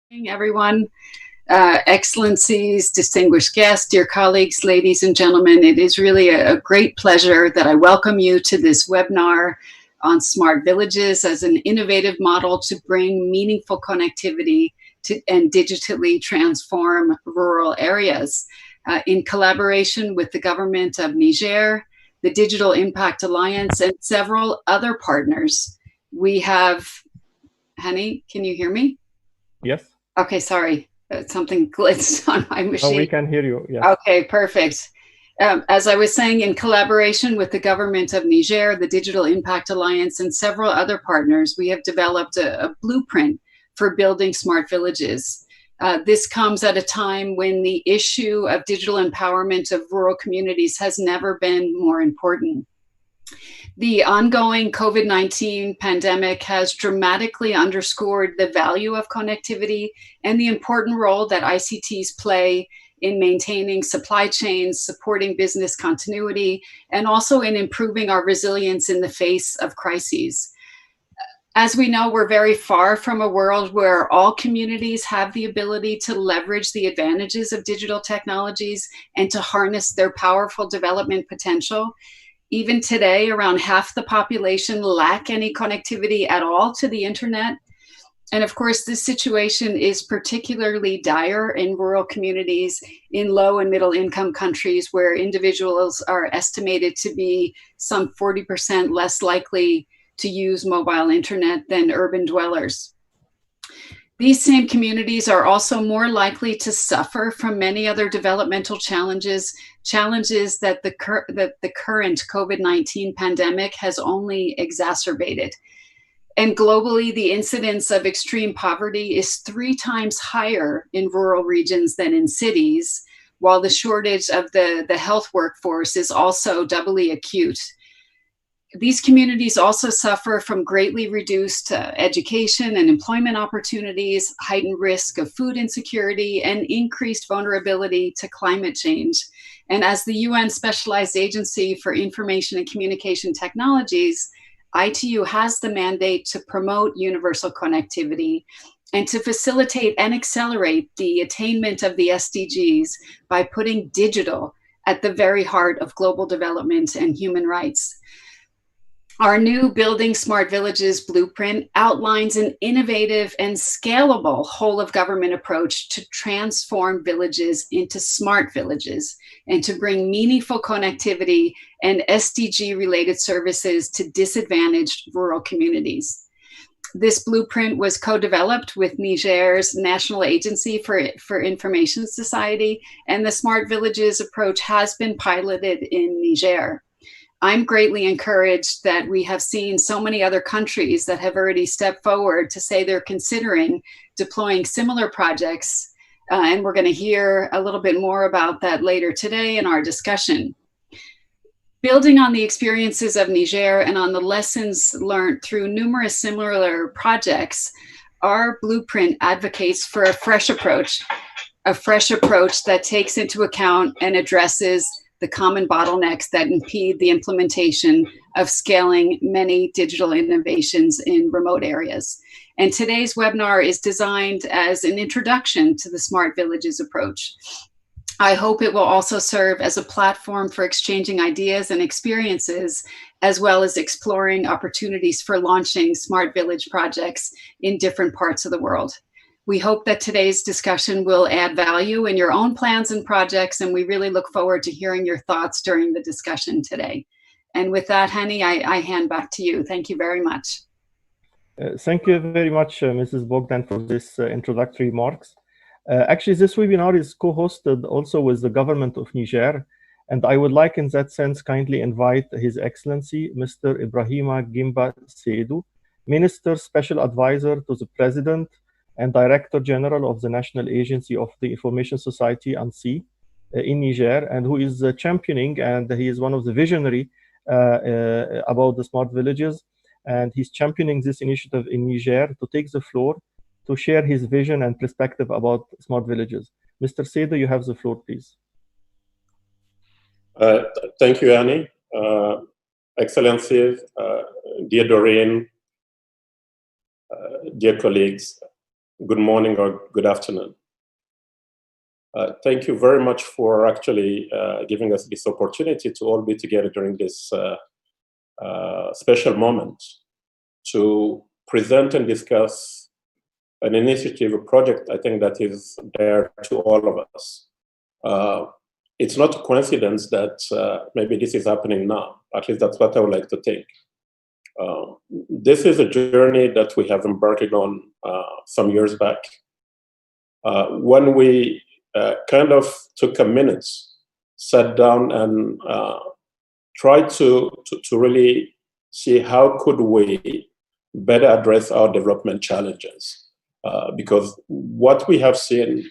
Morning, everyone, excellencies, distinguished guests, dear colleagues, ladies and gentlemen. It is really a great pleasure that I welcome you to this webinar on smart villages as an innovative model to bring meaningful connectivity to, and digitally transform rural areas. In collaboration with the government of Niger, the Digital Impact Alliance, and several other partners. We have, Hani, can you hear me? Yes. Okay, sorry. Something glitched on my machine. Oh, we can hear you. Yes. Okay, perfect. As I was saying, in collaboration with the government of Niger, the Digital Impact Alliance, and several other partners, we have developed a blueprint for building smart villages. This comes at a time when the issue of digital empowerment of rural communities has never been more important. The ongoing COVID-19 pandemic has dramatically underscored the value of connectivity and the important role that ICTs play in maintaining supply chains, supporting business continuity, and also in improving our resilience in the face of crises. As we know, we're very far from a world where all communities have the ability to leverage the advantages of digital technologies and to harness their powerful development potential. Even today, around half the population lack any connectivity at all to the internet. And of course, this situation is particularly dire in rural communities in low and middle income countries where individuals are estimated to be some 40% less likely to use mobile internet than urban dwellers. These same communities are also more likely to suffer from many other developmental challenges that the current COVID-19 pandemic has only exacerbated. And globally, the incidence of extreme poverty is 3 times higher in rural regions than in cities, while the shortage of the health workforce is also doubly acute. These communities also suffer from greatly reduced education and employment opportunities, heightened risk of food insecurity, and increased vulnerability to climate change. And as the UN Specialized Agency for Information and Communication Technologies, ITU has the mandate to promote universal connectivity and to facilitate and accelerate the attainment of the SDGs by putting digital at the very heart of global development and human rights. Our new Building Smart Villages blueprint outlines an innovative and scalable whole of government approach to transform villages into smart villages and to bring meaningful connectivity and SDG-related services to disadvantaged rural communities. This blueprint was co-developed with Niger's National Agency for Information Society, and the Smart Villages approach has been piloted in Niger. I'm greatly encouraged that we have seen so many other countries that have already stepped forward to say they're considering deploying similar projects, and we're going to hear a little bit more about that later today in our discussion. Building on the experiences of Niger and on the lessons learned through numerous similar projects, our blueprint advocates for a fresh approach that takes into account and addresses the common bottlenecks that impede the implementation of scaling many digital innovations in remote areas. And today's webinar is designed as an introduction to the Smart Villages approach. I hope it will also serve as a platform for exchanging ideas and experiences, as well as exploring opportunities for launching smart village projects in different parts of the world. We hope that today's discussion will add value in your own plans and projects, and we really look forward to hearing your thoughts during the discussion today. And with that, Hani, I hand back to you. Thank you very much. Thank you very much, Mrs. Bogdan, for this introductory remarks. Actually, this webinar is co-hosted also with the government of Niger, and I would like in that sense kindly invite His Excellency, Mr. Ibrahima Gimba Seydou, Minister Special Advisor to the President and Director General of the National Agency of the Information Society, ANSI, in Niger, and who is championing, and he is one of the visionary about the smart villages, and he's championing this initiative in Niger to take the floor to share his vision and perspective about smart villages. Mr. Seydou, you have the floor, please. Thank you, Annie. Excellencies, dear Doreen, dear colleagues, good morning or good afternoon. Thank you very much for actually giving us this opportunity to all be together during this special moment to present and discuss an initiative, a project, I think that is there to all of us. It's not a coincidence that maybe this is happening now. At least that's what I would like to think. This is a journey that we have embarked on some years back. When we kind of took a minute, sat down and tried to really see how could we better address our development challenges. Because what we have seen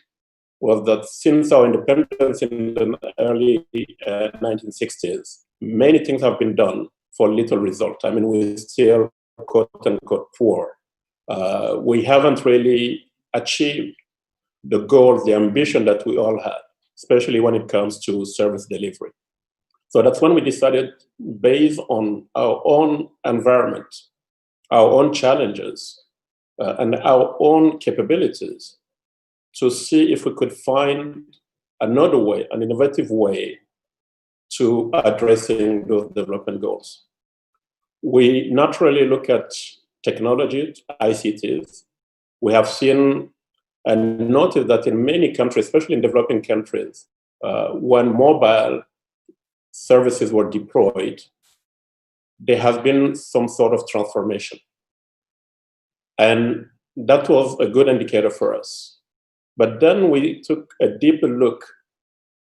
was that since our independence in the early 1960s, many things have been done for little result. I mean, we're still quote unquote poor. We haven't really achieved the goals, the ambition that we all had, especially when it comes to service delivery. So that's when we decided, based on our own environment, our own challenges, and our own capabilities, to see if we could find another way, an innovative way to addressing those development goals. We naturally look at technology, ICTs. We have seen and noticed that in many countries, especially in developing countries, when mobile services were deployed, there has been some sort of transformation. And that was a good indicator for us. But then we took a deeper look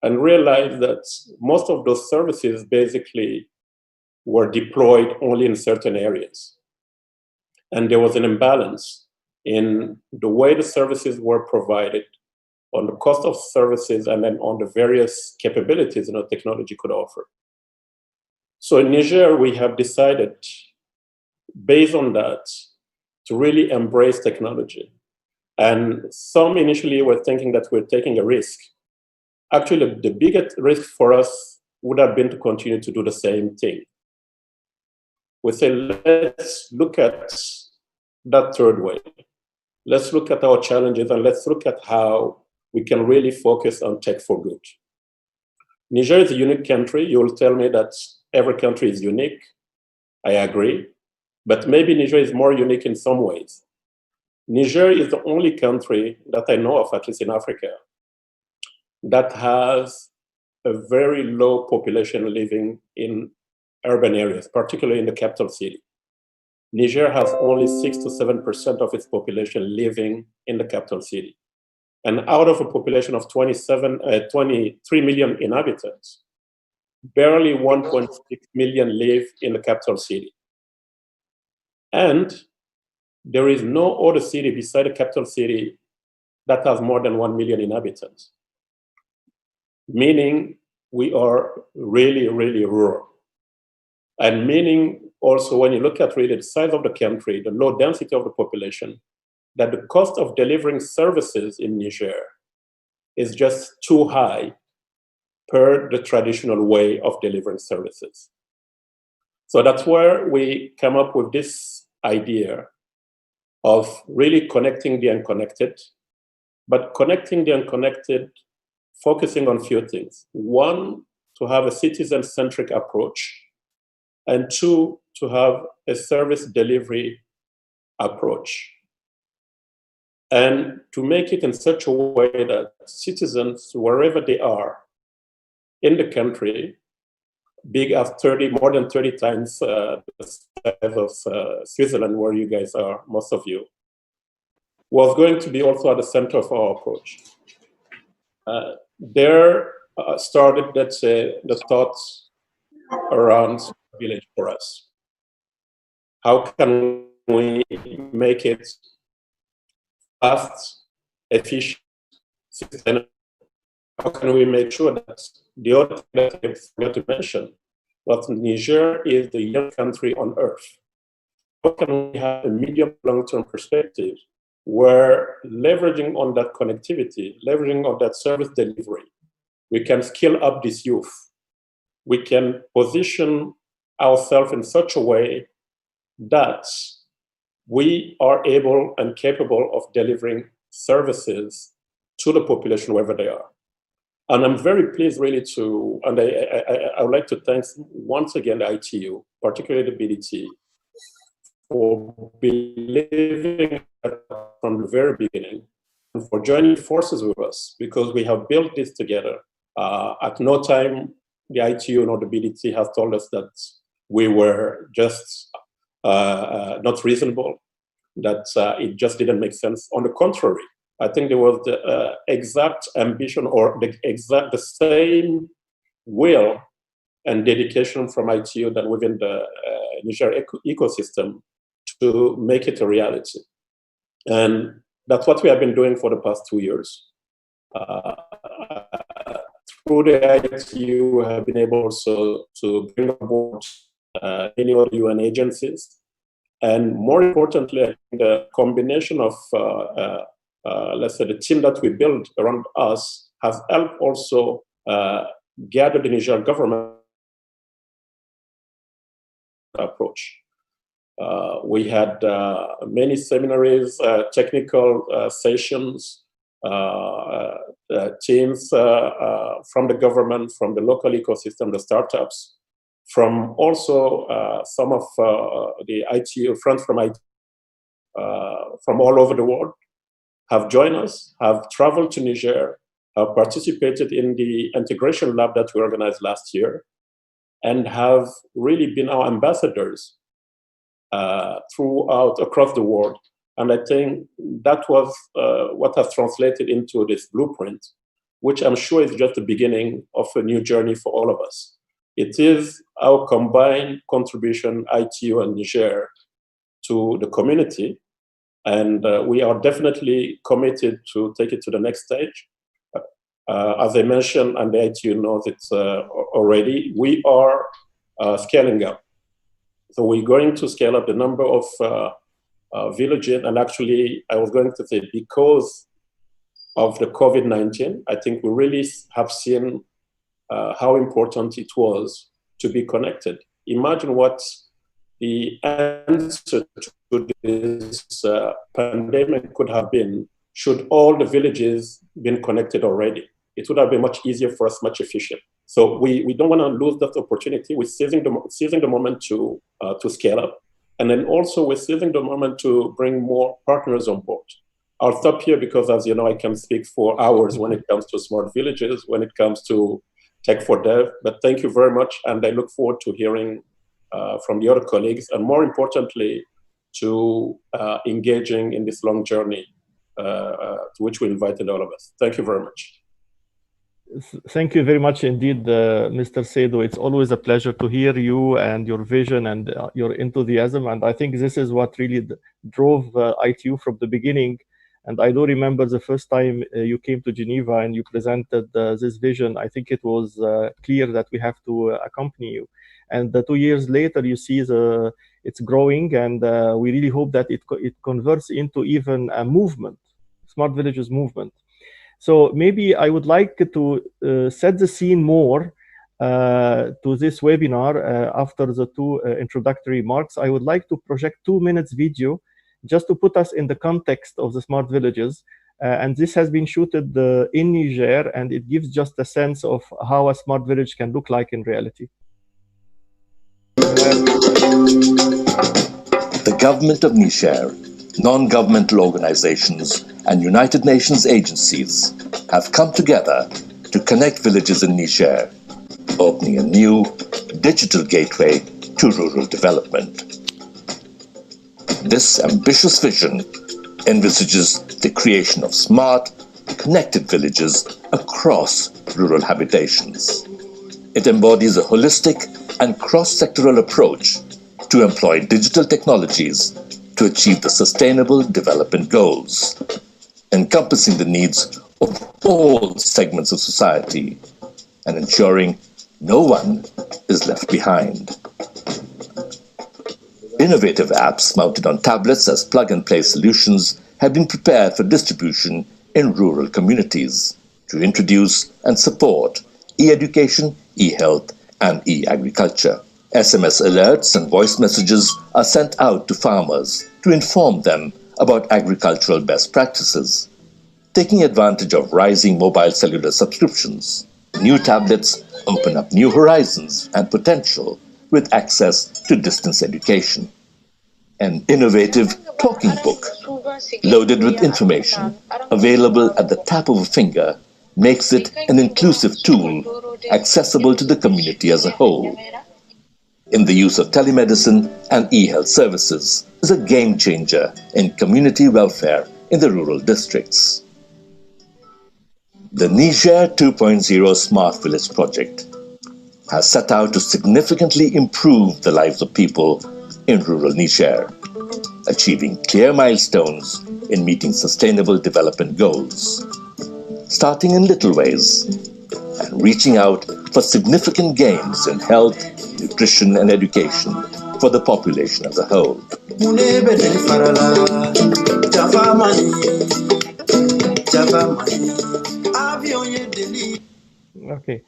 and realized that most of those services basically were deployed only in certain areas. And there was an imbalance in the way the services were provided, on the cost of services, and then on the various capabilities technology could offer. So in Niger, we have decided, based on that, to really embrace technology. And some initially were thinking that we're taking a risk. Actually, the biggest risk for us would have been to continue to do the same thing. We say, let's look at that third way. Let's look at our challenges and let's look at how we can really focus on tech for good. Niger is a unique country. You will tell me that every country is unique. I agree. But maybe Niger is more unique in some ways. Niger is the only country that I know of, at least in Africa, that has a very low population living in urban areas, particularly in the capital city. Niger has only 6 to 7% of its population living in the capital city. And out of a population of 23 million inhabitants, barely 1.6 million live in the capital city. And there is no other city beside the capital city that has more than 1 million inhabitants. Meaning we are really, really rural. And meaning also when you look at really the size of the country, the low density of the population, that the cost of delivering services in Niger is just too high per the traditional way of delivering services. So that's where we come up with this idea of really connecting the unconnected, but connecting the unconnected, focusing on a few things. One, to have a citizen-centric approach, and two, to have a service delivery approach. And to make it in such a way that citizens, wherever they are in the country, big as more than 30 times the size of Switzerland, where you guys are, most of you, was going to be also at the center of our approach. There started, let's say, the thoughts around village for us. How can we make it fast, efficient, sustainable? How can we make sure that the other thing that I forgot to mention was Niger is the young country on earth. How can we have a medium long-term perspective where leveraging on that connectivity, leveraging on that service delivery, we can scale up this youth. We can position ourselves in such a way that we are able and capable of delivering services to the population wherever they are. And I'm very pleased really to, and I would like to thank once again the ITU, particularly the BDT, for believing from the very beginning and for joining forces with us, because we have built this together. At no time the ITU nor the BDT has told us that we were just not reasonable, that it just didn't make sense. On the contrary, I think there was the exact ambition or the same will and dedication from ITU than within the Niger ecosystem to make it a reality. And that's what we have been doing for the past 2 years. Through the ITU, we have been able also to bring on board many other UN agencies. And more importantly, I think the combination of, let's say, the team that we built around us has helped also gather the Niger government approach. We had many seminaries, technical sessions, teams from the government, from the local ecosystem, the startups, from also some of the ITU, friends from ITU, from all over the world, have joined us, have traveled to Niger, have participated in the integration lab that we organized last year, and have really been our ambassadors throughout, across the world. And I think that was what has translated into this blueprint, which I'm sure is just the beginning of a new journey for all of us. It is our combined contribution, ITU and Niger, to the community. And we are definitely committed to take it to the next stage. As I mentioned, and the ITU knows it already, we are scaling up. So we're going to scale up the number of villages. And actually, I was going to say, because of the COVID-19, I think we really have seen how important it was to be connected. Imagine what the answer to this pandemic could have been should all the villages been connected already. It would have been much easier for us, much efficient. So we don't want to lose that opportunity. We're seizing the moment to scale up. And then also we're seizing the moment to bring more partners on board. I'll stop here because, as you know, I can speak for hours when it comes to smart villages, when it comes to Tech for Dev. But thank you very much. And I look forward to hearing from the other colleagues, and more importantly, to engaging in this long journey to which we invited all of us. Thank you very much. Thank you very much indeed, Mr. Saido. It's always a pleasure to hear you and your vision and your enthusiasm. And I think this is what really drove ITU from the beginning. And I do remember the first time you came to Geneva and you presented this vision. I think it was clear that we have to accompany you. And 2 years later, you see it's growing, and we really hope that it converts into even a movement, Smart Villages movement. So maybe I would like to set the scene more to this webinar after the 2 introductory remarks. I would like to project 2 minutes video just to put us in the context of the smart villages. And this has been shooted in Niger, and it gives just a sense of how a smart village can look like in reality. The government of Niger, non-governmental organizations, and United Nations agencies have come together to connect villages in Niger, opening a new digital gateway to rural development. This ambitious vision envisages the creation of smart, connected villages across rural habitations. It embodies a holistic and cross-sectoral approach to employ digital technologies to achieve the Sustainable Development Goals, encompassing the needs of all segments of society and ensuring no one is left behind. Innovative apps mounted on tablets as plug-and-play solutions have been prepared for distribution in rural communities to introduce and support e-education, e-health, and e-agriculture. SMS alerts and voice messages are sent out to farmers to inform them about agricultural best practices, taking advantage of rising mobile cellular subscriptions. New tablets open up new horizons and potential with access to distance education. An innovative talking book, loaded with information, available at the tap of a finger, makes it an inclusive tool accessible to the community as a whole. In the use of telemedicine and e-health services is a game changer in community welfare in the rural districts. The Niger 2.0 Smart Village project has set out to significantly improve the lives of people in rural Niger, achieving clear milestones in meeting sustainable development goals, starting in little ways and reaching out for significant gains in health, nutrition, and education for the population as a whole. Okay.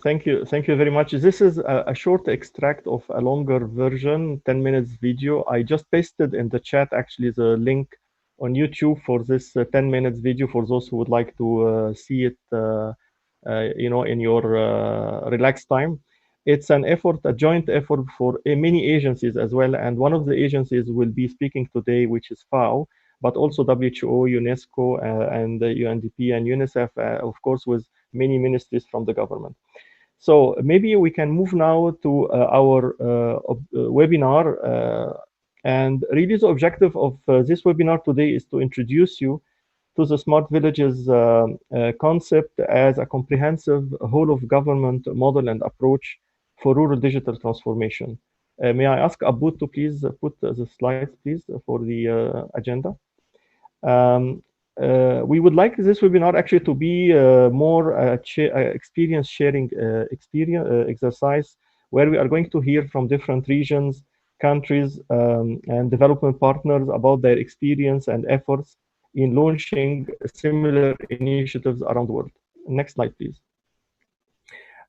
Thank you very much. This is a short extract of a longer version, 10 minutes video. I just pasted in the chat actually the link on YouTube for this 10 minutes video for those who would like to see it in your relaxed time. It's an effort, a joint effort for many agencies as well, and one of the agencies will be speaking today, which is FAO, but also WHO, UNESCO, and UNDP and UNICEF, of course, with many ministries from the government. So maybe we can move now to our webinar. And really the objective of this webinar today is to introduce you to the Smart Villages concept as a comprehensive whole of government model and approach for rural digital transformation. May I ask Abu to please put the slides, please, for the agenda. We would like this webinar actually to be more experience sharing exercise, where we are going to hear from different regions, countries, and development partners about their experience and efforts in launching similar initiatives around the world. Next slide, please.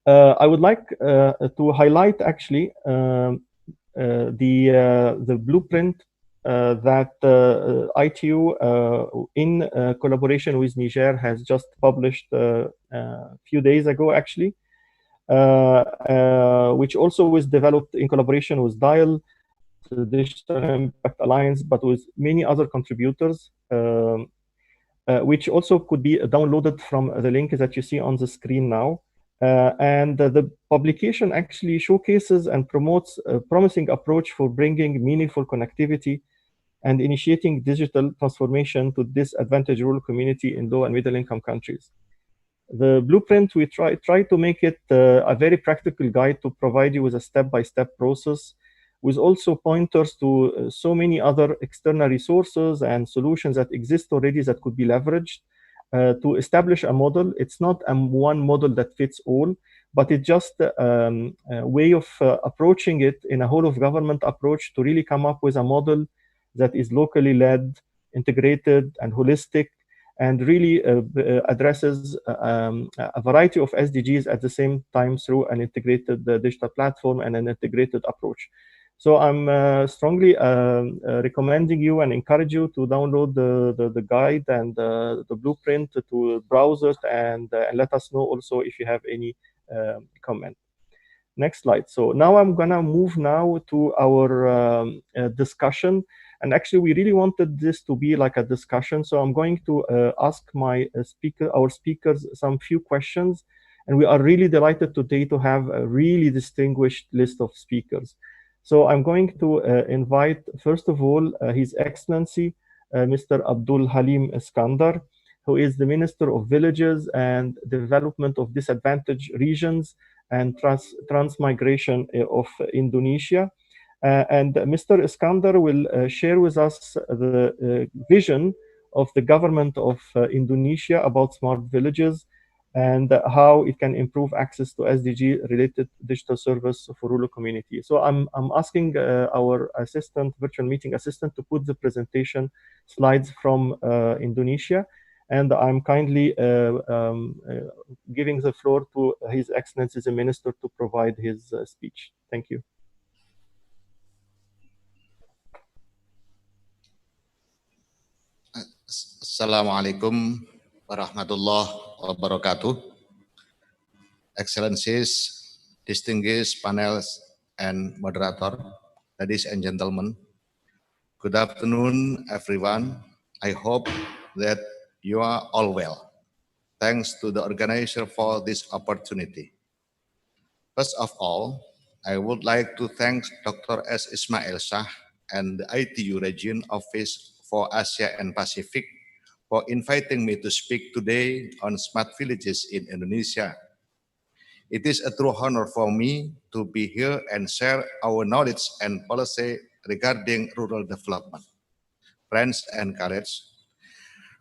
I would like to highlight actually the blueprint that ITU, in collaboration with Niger, has just published a few days ago, actually, which also was developed in collaboration with DIAL, the Digital Impact Alliance, but with many other contributors, which also could be downloaded from the link that you see on the screen now. And the publication actually showcases and promotes a promising approach for bringing meaningful connectivity and initiating digital transformation to disadvantaged rural community in low and middle income countries. The blueprint, we try to make it a very practical guide to provide you with a step-by-step process, with also pointers to so many other external resources and solutions that exist already that could be leveraged to establish a model. It's not one model that fits all, but it's just a way of approaching it in a whole of government approach to really come up with a model that is locally led, integrated, and holistic, and really addresses a variety of SDGs at the same time through an integrated digital platform and an integrated approach. So I'm strongly recommending you and encourage you to download the guide and the blueprint to browse it, and let us know also if you have any comment. Next slide. So now I'm gonna move now to our discussion. And actually, we really wanted this to be like a discussion. So I'm going to ask our speakers some few questions. And we are really delighted today to have a really distinguished list of speakers. So I'm going to invite, first of all, His Excellency, Mr. Abdul Halim Iskandar, who is the Minister of Villages and Development of Disadvantaged Regions and Transmigration of Indonesia. And Mr. Iskandar will share with us the vision of the government of Indonesia about smart villages and how it can improve access to SDG-related digital service for rural communities. So I'm asking our virtual meeting assistant, to put the presentation slides from Indonesia, and I'm kindly giving the floor to His Excellency the Minister to provide his speech. Thank you. Assalamualaikum warahmatullahi wabarakatuh. Excellencies, distinguished panels and moderator, ladies and gentlemen, good afternoon everyone. I hope that you are all well. Thanks to the organizer for this opportunity. First of all, I would like to thank Dr. S. Ismail Shah and the ITU Region Office for Asia and Pacific for inviting me to speak today on smart villages in Indonesia. It is a true honor for me to be here and share our knowledge and policy regarding rural development. Friends and colleagues,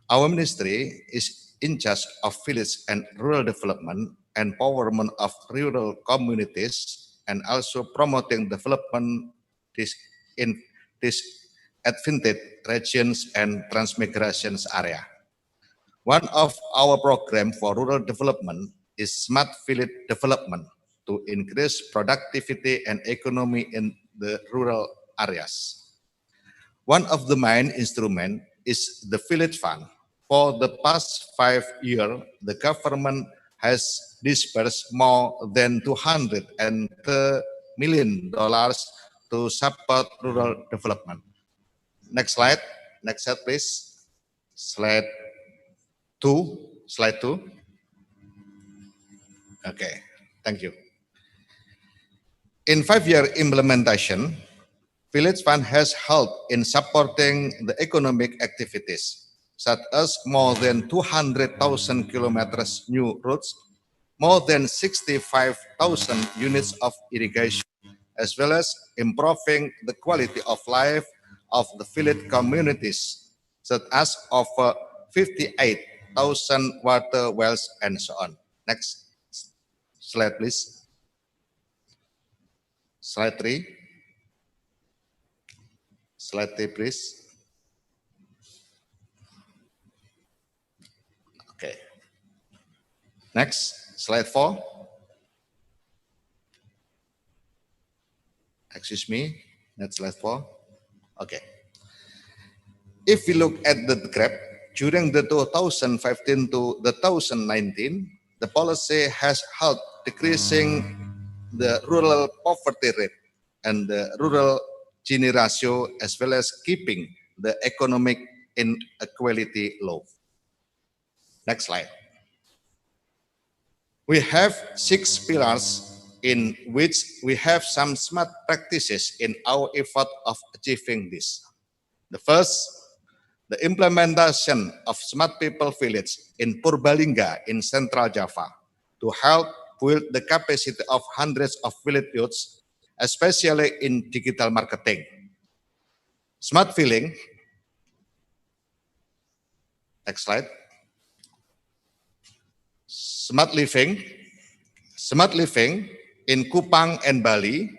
our ministry is in charge of village and rural development, empowerment of rural communities, and also promoting development in disadvantaged regions and transmigrations area. One of our programs for rural development is smart village development to increase productivity and economy in the rural areas. One of the main instruments is the village fund. For the past 5 years, the government has disbursed more than $230 million to support rural development. Next slide. Next slide, please. Slide 2. Okay, thank you. In 5-year implementation, Village Fund has helped in supporting the economic activities, such as more than 200,000 kilometers new roads, more than 65,000 units of irrigation, as well as improving the quality of life of the village communities, such as over 58,000 water wells and so on. Next slide, please. Slide 3. Slide 3, please. Okay. Next, slide 4. Excuse me, that's slide 4. Okay. If we look at the graph, during the 2015 to the 2019, the policy has helped decreasing the rural poverty rate and the rural Gini ratio, as well as keeping the economic inequality low. Next slide. We have 6 pillars in which we have some smart practices in our effort of achieving this. The first, the implementation of Smart People Village in Purbalingga in Central Java to help build the capacity of hundreds of village youths, especially in digital marketing. Smart Filling. Next slide. Smart Living in Kupang and Bali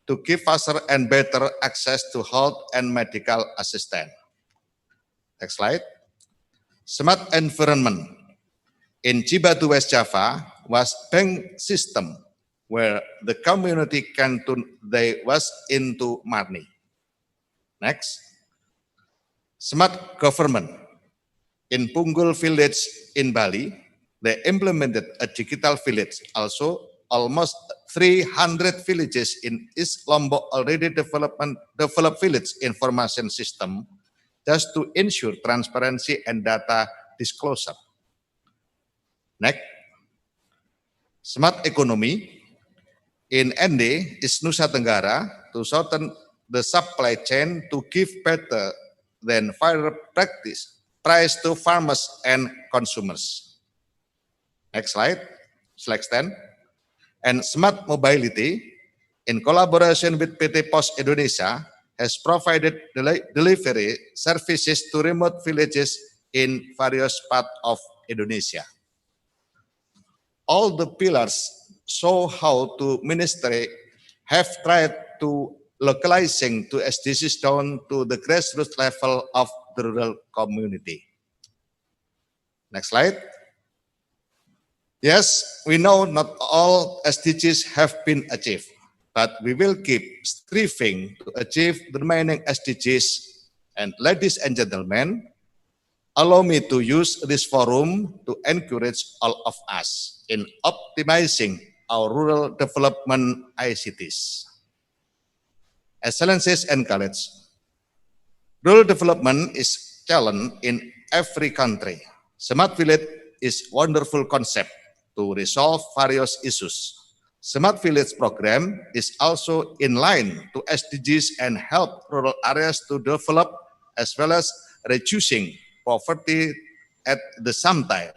to give faster and better access to health and medical assistance. Next slide. Smart Environment in Cibatu, West Java was bank system where the community can turn their waste into money. Next. Smart Government in Punggul village in Bali. They implemented a digital village. Also, almost 300 villages in East Lombok already developed village information system just to ensure transparency and data disclosure. Next, Smart Economy in ND, East Nusa Tenggara, to shorten the supply chain to give better than fair price to farmers and consumers. Next slide, slide 10. And Smart Mobility, in collaboration with PT Pos Indonesia, has provided delivery services to remote villages in various parts of Indonesia. All the pillars show how the ministry have tried to localizing to SDGs down to the grassroots level of the rural community. Next slide. Yes, we know not all SDGs have been achieved, but we will keep striving to achieve the remaining SDGs. And ladies and gentlemen, Allow me to use this forum to encourage all of us in optimizing our rural development ICTs. Excellencies and colleagues, rural development is challenge in every country. Smart village is wonderful concept to resolve various issues. Smart village program is also in line to SDGs and help rural areas to develop as well as reducing poverty at the same time.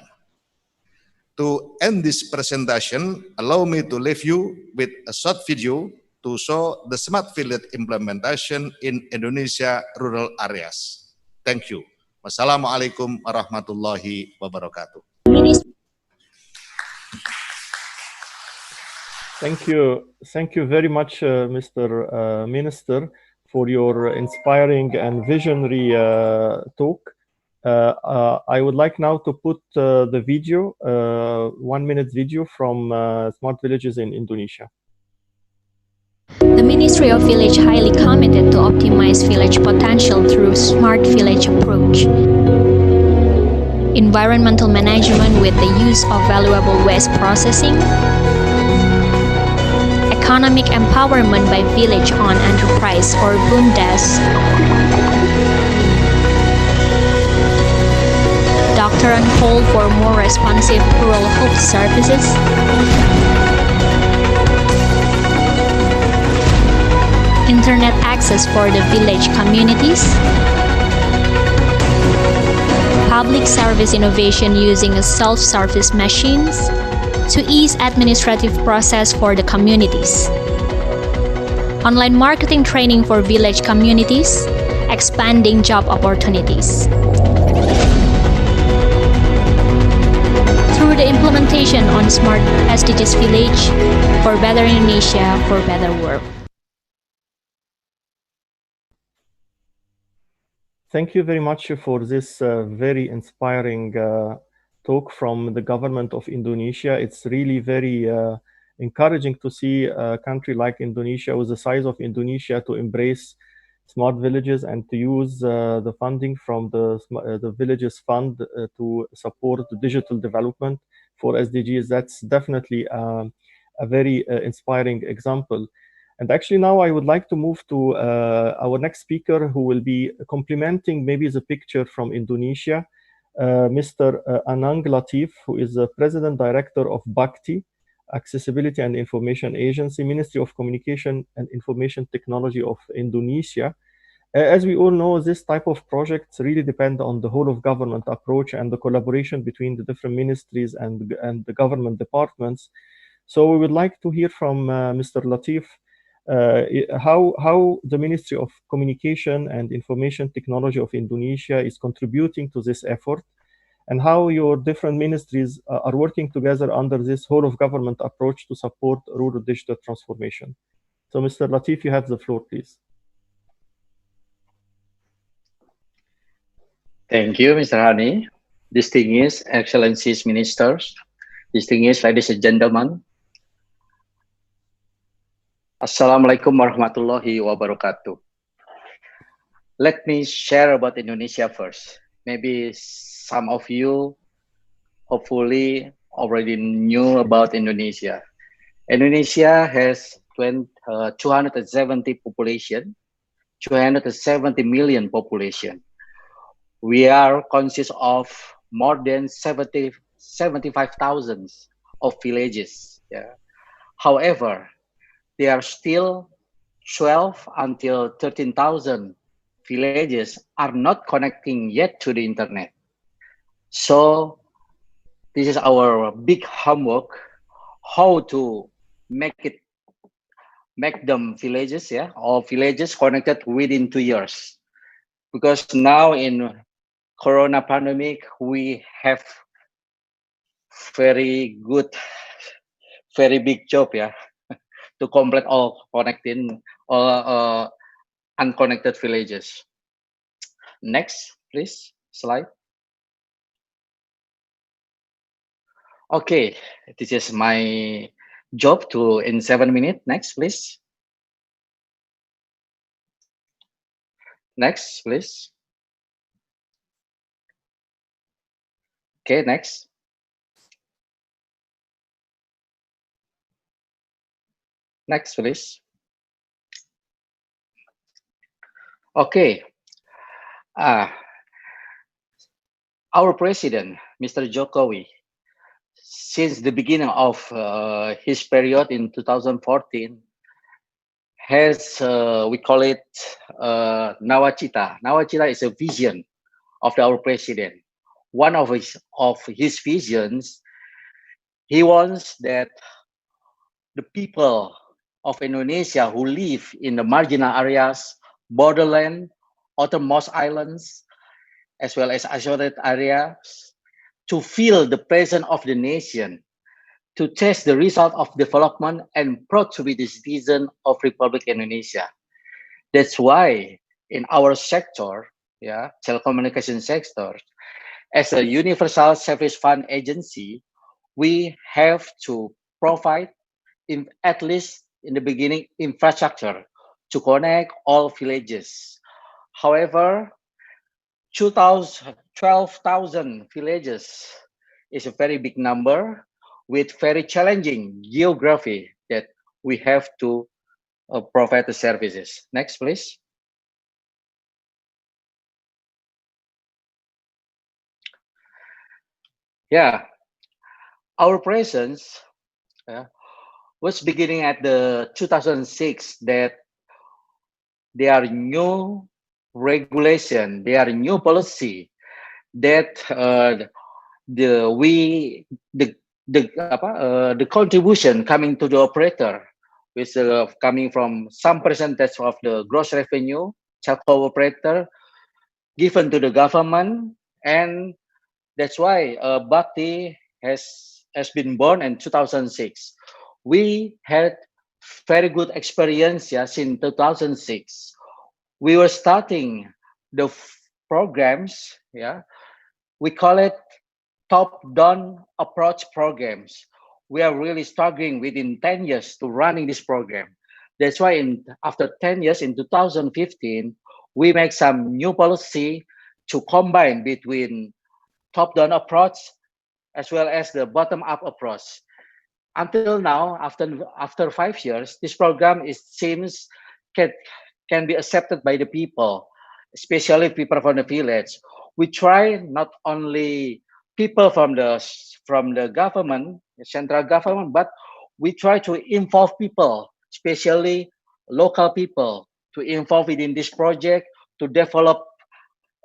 To end this presentation, allow me to leave you with a short video to show the smart village implementation in Indonesia rural areas. Thank you. Wassalamualaikum warahmatullahi wabarakatuh. Thank you very much, Mr. Minister, for your inspiring and visionary talk. I would like now to put the video, 1 minute video from Smart Villages in Indonesia. The Ministry of Village highly committed to optimize village potential through smart village approach. Environmental management with the use of valuable waste processing. Economic empowerment by village-owned enterprise or BUMDES. Doctor on call for more responsive rural health services. Internet access for the village communities. Public service innovation using self-service machines to ease administrative process for the communities. Online marketing training for village communities, expanding job opportunities. Through the implementation on Smart SDGs Village for better Indonesia, for better world. Thank you very much for this very inspiring talk from the government of Indonesia. It's really very encouraging to see a country like Indonesia with the size of Indonesia to embrace smart villages and to use the funding from the villages fund to support the digital development for SDGs. That's definitely a very inspiring example. And actually now I would like to move to our next speaker, who will be complementing maybe the picture from Indonesia, Mr. Anang Latif, who is the President Director of Bhakti, Accessibility and Information Agency, Ministry of Communication and Information Technology of Indonesia. As we all know, this type of projects really depend on the whole of government approach and the collaboration between the different ministries and the government departments. So we would like to hear from Mr. Latif how the Ministry of Communication and Information Technology of Indonesia is contributing to this effort, and how your different ministries are working together under this whole of government approach to support rural digital transformation. So Mr. Latif, you have the floor, please. Thank you, Mr. Hani. Distinguished Excellencies Ministers, distinguished ladies and gentlemen, Assalamualaikum warahmatullahi wabarakatuh. Let me share about Indonesia first. Maybe some of you hopefully already knew about Indonesia. Indonesia has 270 population, 270 million population. We are consist of more than 75,000 of villages. Yeah. However, there are still 12 until 13,000 villages are not connecting yet to the internet. So this is our big homework, how to make them villages, yeah, or villages connected within 2 years. Because now in Corona pandemic, we have very big job, yeah, to complete all connecting all unconnected villages. Next, please, slide. Okay, this is my job to in 7 minutes. Next, please. Next, please. Okay, next. Next, please. Okay. Our president, Mr. Jokowi, since the beginning of his period in 2014, has, we call it Nawacita. Nawacita is a vision of our president. One of his visions, he wants that the people of Indonesia who live in the marginal areas, borderland, outermost islands, as well as isolated areas, to feel the presence of the nation, to taste the result of development, and proud to be the citizen of Republic Indonesia. That's why in our sector, telecommunication sector, as a universal service fund agency, we have to provide, at least in the beginning, infrastructure to connect all villages. However, 12,000 villages is a very big number with very challenging geography that we have to provide the services. Next, please. Yeah, our presence was beginning at the 2006 that there are new regulation, there are new policy that the contribution coming to the operator is coming from some percentage of the gross revenue telco operator given to the government, and that's why Bhakti has been born in 2006. We had very good experience since 2006. We were starting the programs, we call it top-down approach programs. We are really struggling within 10 years to running this program. That's why after 10 years in 2015, we make some new policy to combine between top-down approach as well as the bottom-up approach. Until now, after 5 years, this program seems can be accepted by the people, especially people from the village. We try not only people from the government, the central government, but we try to involve people, especially local people, to involve within this project to develop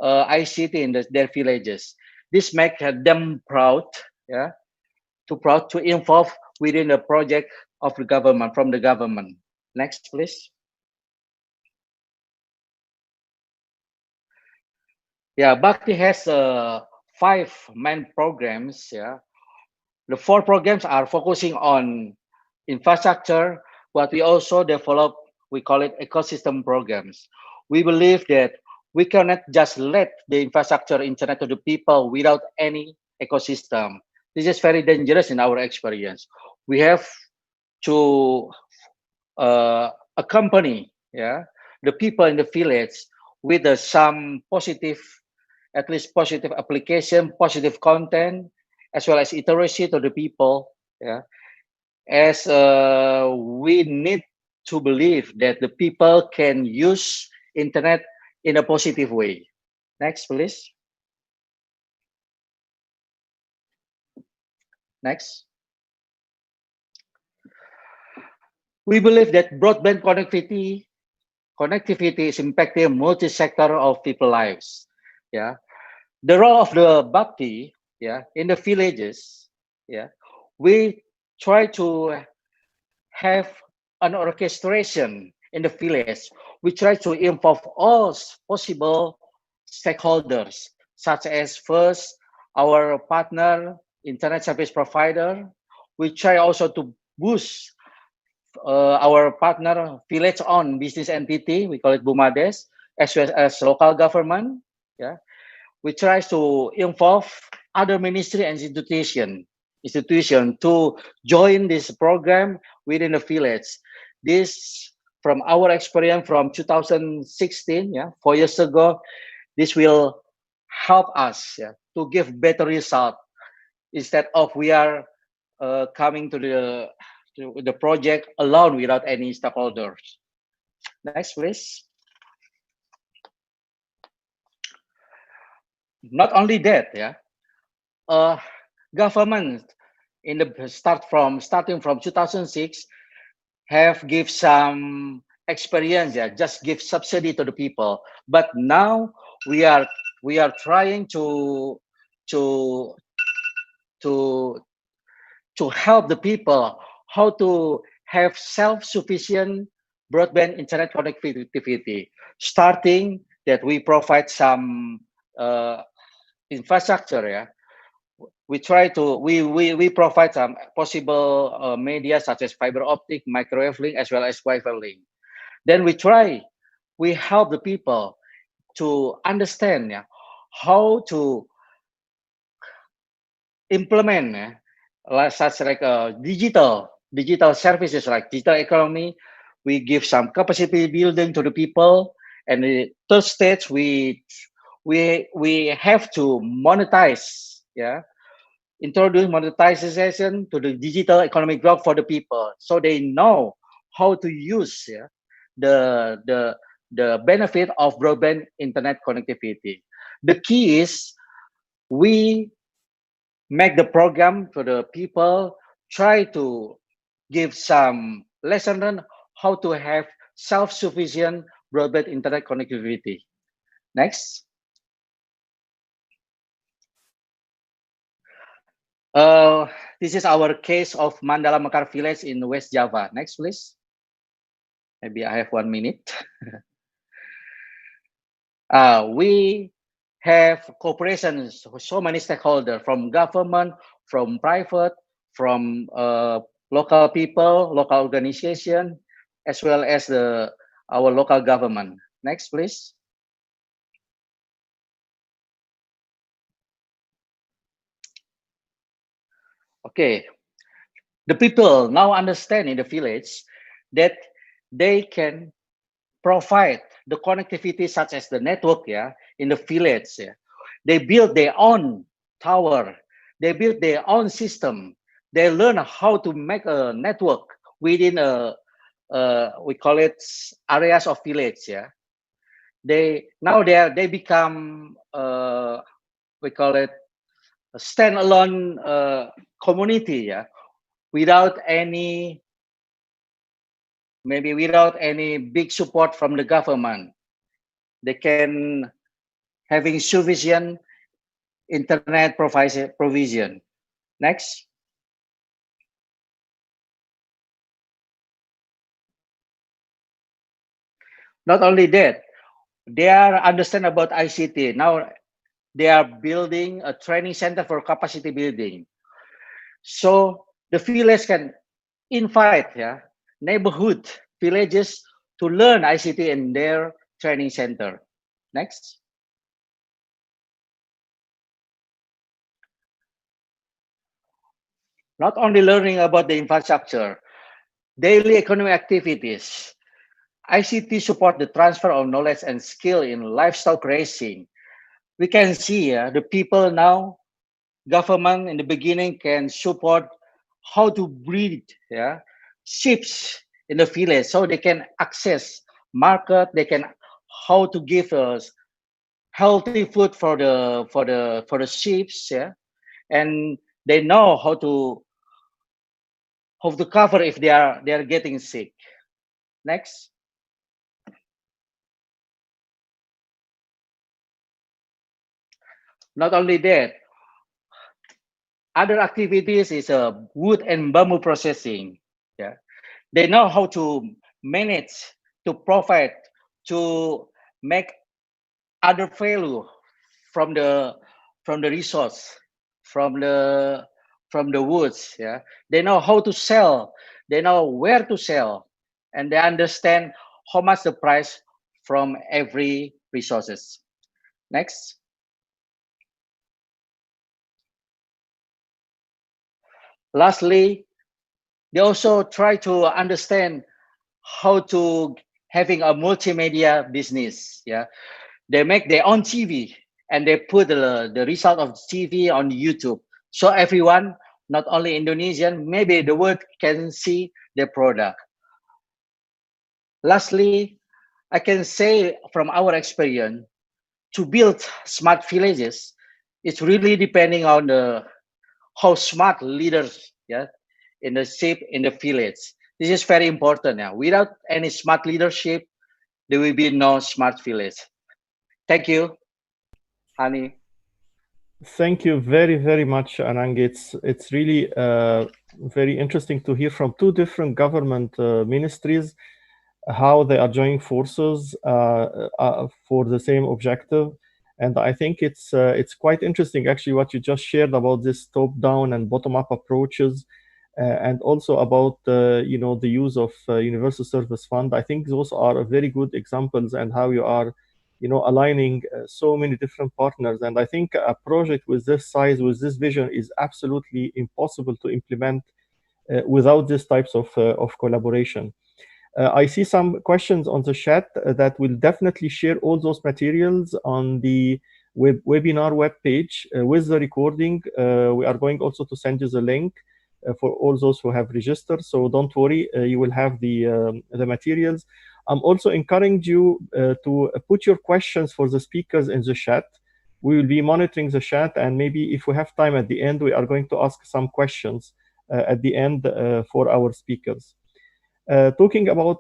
ICT in their villages. This makes them proud, to involve within the project of the government, from the government. Next, please. Yeah, Bhakti has 5 main programs. The 4 programs are focusing on infrastructure, but we also develop, we call it ecosystem programs. We believe that we cannot just let the infrastructure internet to the people without any ecosystem. This is very dangerous in our experience. We have to accompany the people in the village with some positive, at least positive application, positive content, as well as literacy to the people. As we need to believe that the people can use internet in a positive way. Next, please. Next. We believe that broadband connectivity is impacting multi-sector of people's lives. The role of the Bhakti, in the villages, we try to have an orchestration in the village. We try to involve all possible stakeholders, such as first our partner, internet service provider. We try also to boost our partner village-owned business entity, we call it Bumades, as well as local government. We try to involve other ministry and institution to join this program within the village. This, from our experience from 2016, 4 years ago, this will help us to give better result instead of we are coming to the project alone without any stakeholders. Next, please. Not only that, yeah, government in the starting from 2006 have give some experience, yeah, just give subsidy to the people. But now we are trying to help the people how to have self-sufficient broadband internet connectivity, starting that we provide some infrastructure. Yeah, we try to we provide some possible media such as fiber optic, microwave link, as well as Wi-Fi link. Then we help the people to understand, yeah, how to implement such like digital services like digital economy. We give some capacity building to the people, and the third stage we have to monetize, yeah, introduce monetization to the digital economic growth for the people, so they know how to use, yeah, the benefit of broadband internet connectivity. The key is we make the program for the people, try to give some lesson on how to have self-sufficient broadband internet connectivity. Next. This is our case of Mandala Mekar village in West Java. Next, please. Maybe I have 1 minute. We have cooperations with so many stakeholders, from government, from private, from local people, local organization, as well as our local government. Next, please. Okay, the people now understand in the village that they can provide the connectivity such as the network, yeah, in the village. Yeah. They build their own tower, they build their own system, they learn how to make a network within we call it areas of village. Yeah, they become we call it a standalone community. Yeah, without any big support from the government. They can having sufficient internet provision. Next. Not only that, they are understand about ICT. Now they are building a training center for capacity building. So the village can invite, yeah, neighborhood villages to learn ICT in their training center. Next. Not only learning about the infrastructure, daily economic activities. ICT support the transfer of knowledge and skill in livestock raising. We can see the people now, government in the beginning can support how to breed, yeah, sheep in the village, so they can access market. They can how to give us healthy food for the sheep, yeah, and they know how to cover if they are getting sick. Next. Not only that, other activities is wood and bamboo processing. Yeah, they know how to manage, to provide, to make other value from the resource, from the woods. Yeah, they know how to sell, they know where to sell, and they understand how much the price from every resources. Next. Lastly, they also try to understand how to having a multimedia business. Yeah, they make their own TV and they put the result of TV on YouTube, So everyone, not only Indonesian, maybe the world can see the product. Lastly, I can say from our experience, to build smart villages, it's really depending on the how smart leaders, yeah, in the shape in the village. This is very important. Yeah. Without any smart leadership, there will be no smart village. Thank you, Hani. Thank you very, very much, Anang. It's really very interesting to hear from two different government ministries how they are joining forces for the same objective. And I think it's quite interesting, actually, what you just shared about this top-down and bottom-up approaches, and also about the use of Universal Service Fund. I think those are very good examples, and how you are aligning so many different partners. And I think a project with this size, with this vision, is absolutely impossible to implement without these types of collaboration. I see some questions on the chat that will definitely share all those materials on the webinar webpage with the recording. We are going also to send you the link for all those who have registered. So don't worry, you will have the materials. I'm also encouraging you to put your questions for the speakers in the chat. We will be monitoring the chat, and maybe if we have time at the end, we are going to ask some questions at the end for our speakers. Talking about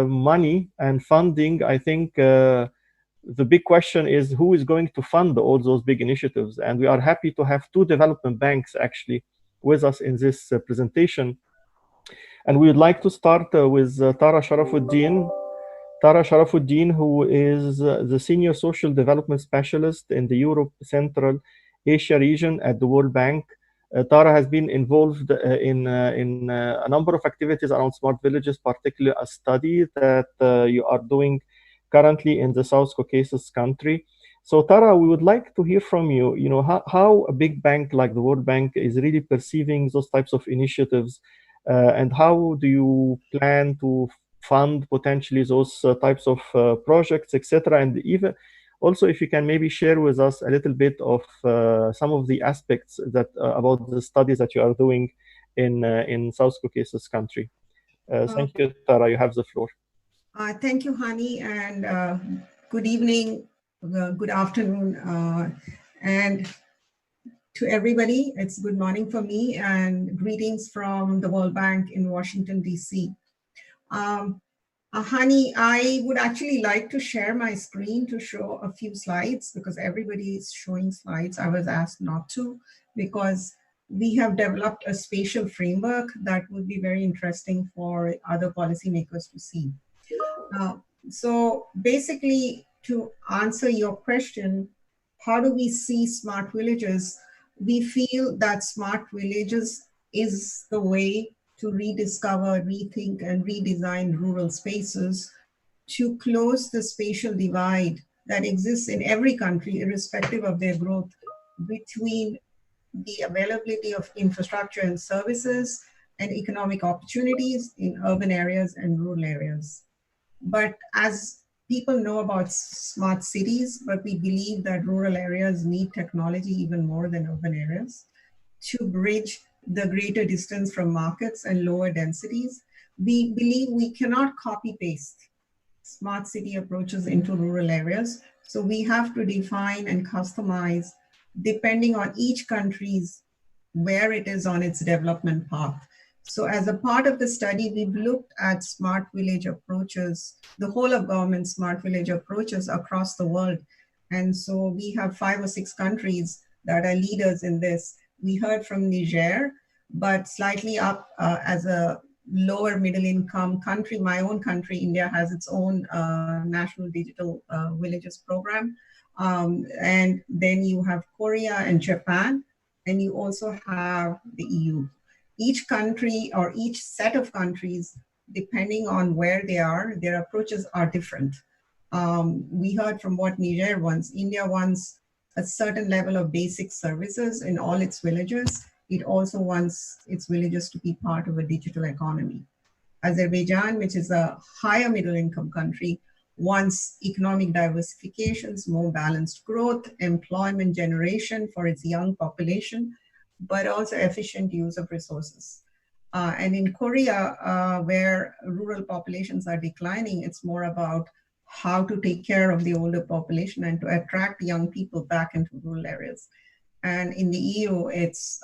money and funding, I think the big question is who is going to fund all those big initiatives. And we are happy to have two development banks actually with us in this presentation. And we would like to start with Tara Sharafuddin. Tara Sharafuddin, who is the Senior Social Development Specialist in the Europe Central Asia region at the World Bank. Tara has been involved in a number of activities around smart villages, particularly a study that you are doing currently in the South Caucasus country. So Tara, we would like to hear from you, how a big bank like the World Bank is really perceiving those types of initiatives, and how do you plan to fund potentially those types of projects, etc. And even also, if you can maybe share with us a little bit of some of the aspects that about the studies that you are doing in South Caucasus country. Thank you, Tara. You have the floor. Thank you, Hani, and good evening, good afternoon, and to everybody. It's good morning for me, and greetings from the World Bank in Washington, D.C. Hani, I would actually like to share my screen to show a few slides, because everybody is showing slides. I was asked not to, because we have developed a spatial framework that would be very interesting for other policymakers to see. So basically, to answer your question, how do we see smart villages? We feel that smart villages is the way to rediscover, rethink, and redesign rural spaces to close the spatial divide that exists in every country, irrespective of their growth, between the availability of infrastructure and services and economic opportunities in urban areas and rural areas. But as people know about smart cities, but we believe that rural areas need technology even more than urban areas to bridge the greater distance from markets and lower densities. We believe we cannot copy paste smart city approaches into rural areas. So we have to define and customize depending on each country's where it is on its development path. So as a part of the study, we've looked at smart village approaches, the whole of government smart village approaches across the world. And so we have 5 or 6 countries that are leaders in this. We heard from Niger, but slightly up as a lower middle income country. My own country, India, has its own national digital villages program. And then you have Korea and Japan, and you also have the EU. Each country or each set of countries, depending on where they are, their approaches are different. We heard from what Niger wants. India wants a certain level of basic services in all its villages. It also wants its villages to be part of a digital economy. Azerbaijan, which is a higher middle income country, wants economic diversifications, more balanced growth, employment generation for its young population. but also efficient use of resources. And in Korea, where rural populations are declining, it's more about how to take care of the older population and to attract young people back into rural areas. And in the EU, it's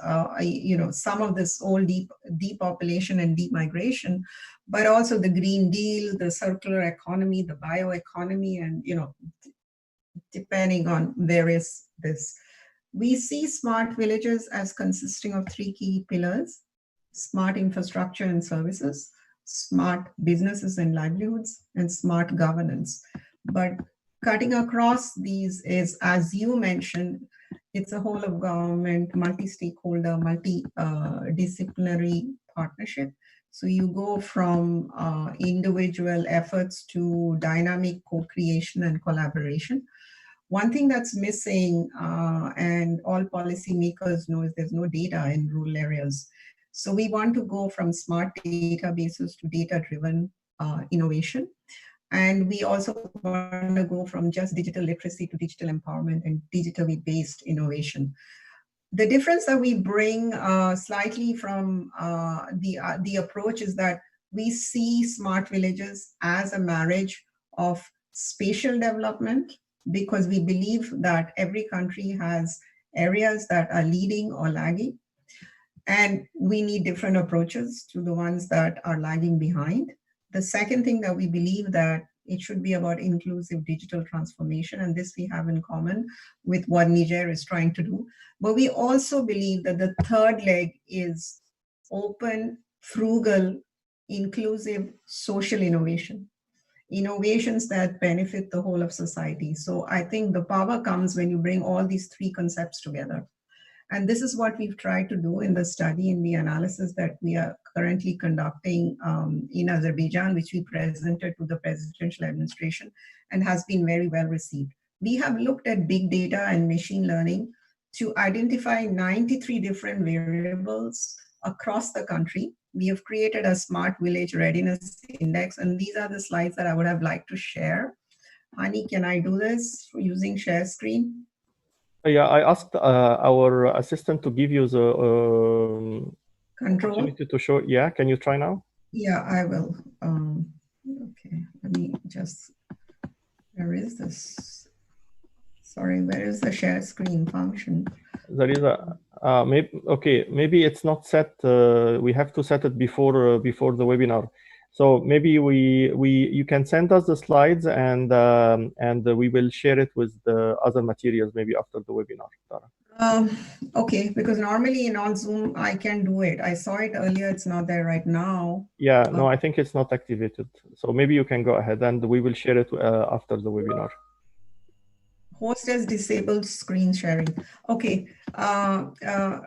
some of this old depopulation and demigration, but also the Green Deal, the circular economy, the bioeconomy, and depending on various this. We see smart villages as consisting of 3 key pillars: smart infrastructure and services, smart businesses and livelihoods, and smart governance. But cutting across these is, as you mentioned, it's a whole of government, multi-stakeholder, multi-disciplinary partnership. So you go from individual efforts to dynamic co-creation and collaboration. One thing that's missing, and all policymakers know, is there's no data in rural areas. So we want to go from smart databases to data-driven innovation. And we also want to go from just digital literacy to digital empowerment and digitally based innovation. The difference that we bring slightly from the approach is that we see smart villages as a marriage of spatial development, because we believe that every country has areas that are leading or lagging. And we need different approaches to the ones that are lagging behind. The second thing that we believe that it should be about inclusive digital transformation, and this we have in common with what Niger is trying to do. But we also believe that the third leg is open, frugal, inclusive social innovation. Innovations that benefit the whole of society. So I think the power comes when you bring all these 3 concepts together. And this is what we've tried to do in the study, in the analysis that we are currently conducting in Azerbaijan, which we presented to the presidential administration and has been very well received. We have looked at big data and machine learning to identify 93 different variables across the country. We have created a smart village readiness index, and these are the slides that I would have liked to share. Hani, can I do this using share screen? Yeah, I asked our assistant to give you the control opportunity to show. Yeah, can you try now? Yeah, I will. Okay, let me just, where is this? Sorry, where is the share screen function? There is a, maybe it's not set. We have to set it before the webinar. So maybe you can send us the slides, and we will share it with the other materials maybe after the webinar. Okay, because normally on Zoom I can do it. I saw it earlier, it's not there right now. Yeah, no, I think it's not activated. So maybe you can go ahead and we will share it after the webinar. Host has disabled screen sharing. Okay,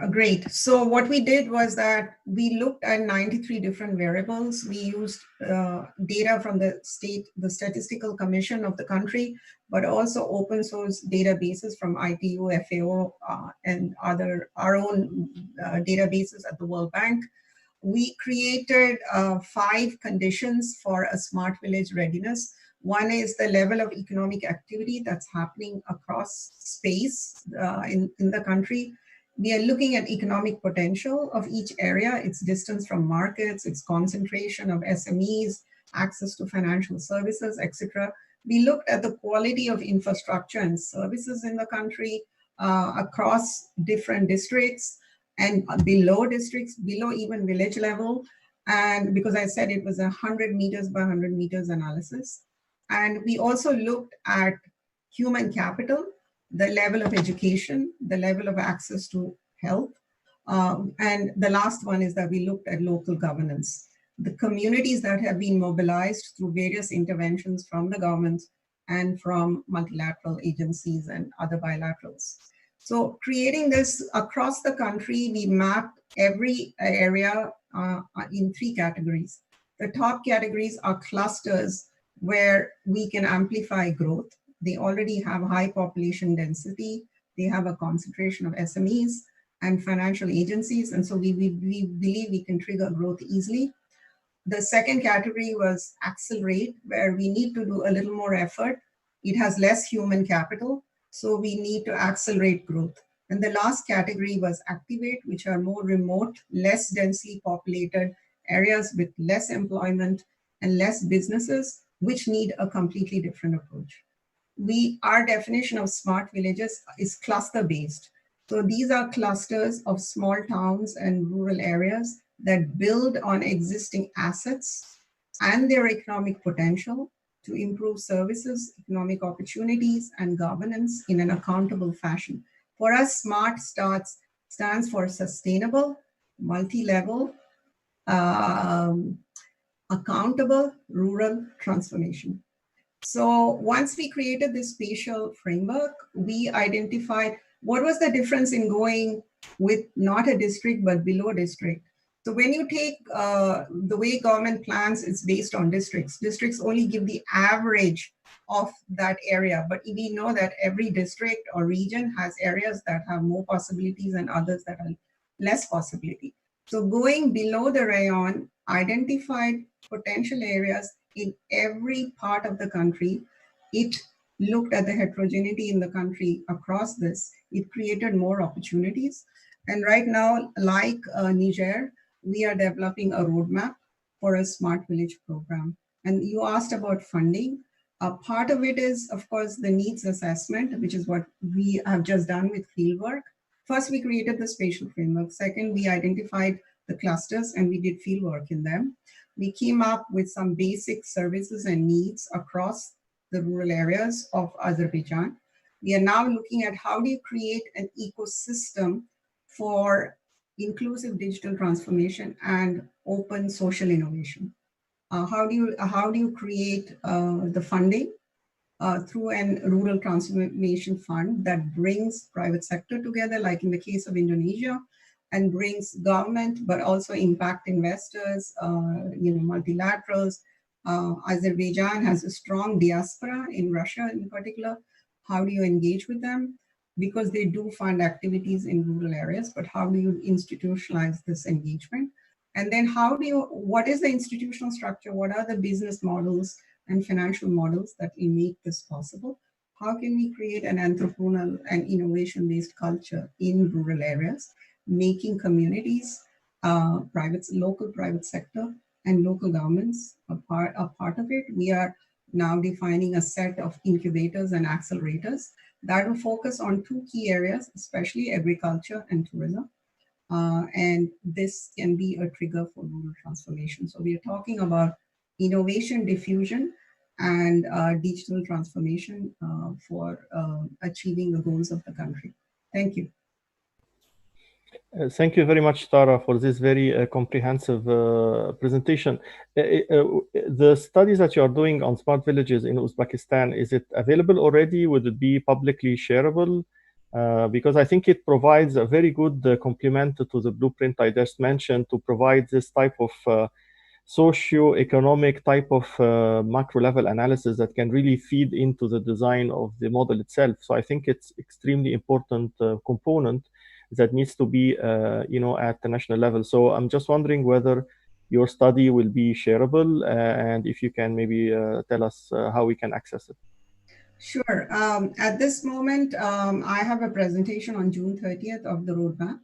great. So what we did was that we looked at 93 different variables. We used data from the statistical commission of the country, but also open source databases from ITU, FAO, and our own databases at the World Bank. We created 5 conditions for a smart village readiness. One is the level of economic activity that's happening across space in the country. We are looking at economic potential of each area, its distance from markets, its concentration of SMEs, access to financial services, etc. We looked at the quality of infrastructure and services in the country across different districts and below districts, below even village level. And because I said it was a 100 meters by 100 meters analysis. And we also looked at human capital, the level of education, the level of access to health. And the last one is that we looked at local governance, the communities that have been mobilized through various interventions from the government and from multilateral agencies and other bilaterals. So creating this across the country, we mapped every area in 3 categories. The top categories are clusters where we can amplify growth. They already have high population density. They have a concentration of SMEs and financial agencies. And so we believe we can trigger growth easily. The second category was accelerate, where we need to do a little more effort. It has less human capital, so we need to accelerate growth. And the last category was activate, which are more remote, less densely populated areas with less employment and less businesses, which need a completely different approach. Our definition of smart villages is cluster based. So these are clusters of small towns and rural areas that build on existing assets and their economic potential to improve services, economic opportunities, and governance in an accountable fashion. For us, SMART stands for sustainable, multi-level, accountable rural transformation. So once we created this spatial framework, we identified what was the difference in going with not a district, but below a district. So when you take the way government plans, it's based on districts. Districts only give the average of that area, but we know that every district or region has areas that have more possibilities and others that are less possibility. So going below the rayon identified potential areas in every part of the country. It looked at the heterogeneity in the country across this. It created more opportunities. And right now, like Niger, we are developing a roadmap for a smart village program. And you asked about funding. Part of it is, of course, the needs assessment, which is what we have just done with fieldwork. First, we created the spatial framework. Second, we identified the clusters and we did fieldwork in them. We came up with some basic services and needs across the rural areas of Azerbaijan. We are now looking at how do you create an ecosystem for inclusive digital transformation and open social innovation. How do you create the funding through a rural transformation fund that brings private sector together, like in the case of Indonesia, and brings government, but also impact investors, multilaterals. Azerbaijan has a strong diaspora in Russia in particular. How do you engage with them? Because they do fund activities in rural areas, but how do you institutionalize this engagement? And then what is the institutional structure? What are the business models and financial models that will make this possible? How can we create an entrepreneurial and innovation-based culture in rural areas, making communities, local private sector and local governments a part of it? We are now defining a set of incubators and accelerators that will focus on two key areas, especially agriculture and tourism. And this can be a trigger for rural transformation. So we are talking about innovation diffusion and digital transformation for achieving the goals of the country. Thank you. Thank you very much, Tara, for this very comprehensive presentation. The studies that you are doing on smart villages in Uzbekistan, is it available already? Would it be publicly shareable? Because I think it provides a very good complement to the blueprint I just mentioned to provide this type of socio-economic type of macro level analysis that can really feed into the design of the model itself. So I think it's extremely important component that needs to be, at the national level. So I'm just wondering whether your study will be shareable and if you can maybe tell us how we can access it. Sure. At this moment, I have a presentation on June 30th of the roadmap.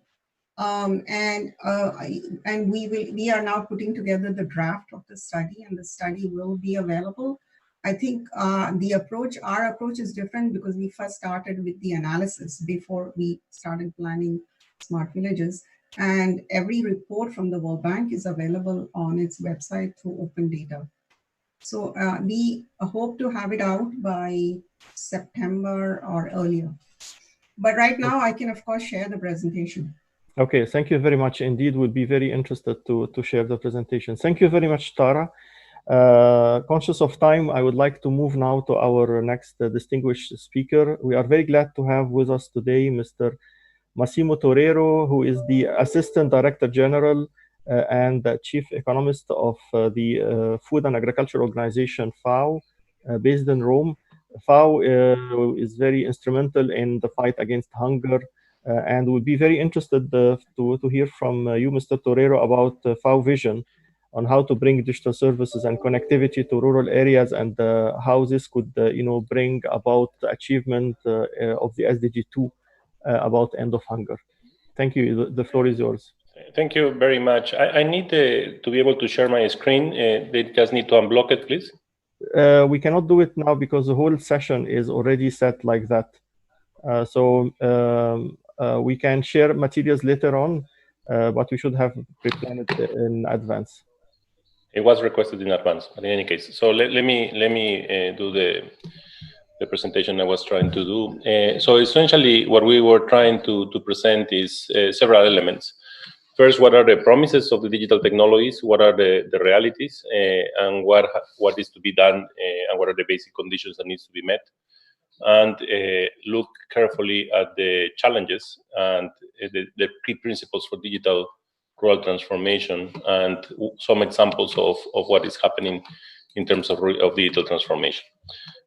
And we are now putting together the draft of the study, and the study will be available. I think our approach is different because we first started with the analysis before we started planning smart villages. And every report from the World Bank is available on its website through open data. So we hope to have it out by September or earlier. But right now I can of course share the presentation. Okay, thank you very much. Indeed, we'll be very interested to share the presentation. Thank you very much, Tara. Conscious of time, I would like to move now to our next distinguished speaker. We are very glad to have with us today Mr. Massimo Torreiro, who is the Assistant Director General and the Chief Economist of the Food and Agriculture Organization, FAO, based in Rome. FAO is very instrumental in the fight against hunger, and we'll be very interested to hear from you, Mr. Torreiro, about FAO vision on how to bring digital services and connectivity to rural areas, and how this could, bring about the achievement of the SDG 2 about end of hunger. Thank you. The floor is yours. Thank you very much. I need to be able to share my screen. They just need to unblock it, please. We cannot do it now because the whole session is already set like that. We can share materials later on, but we should have pre-planned it in advance. It was requested in advance, but in any case. So let me do the presentation I was trying to do. So essentially, what we were trying to present is several elements. First, what are the promises of the digital technologies? What are the realities? And what is to be done? And what are the basic conditions that needs to be met? And look carefully at the challenges and the key principles for digital rural transformation and some examples of what is happening in terms of digital transformation.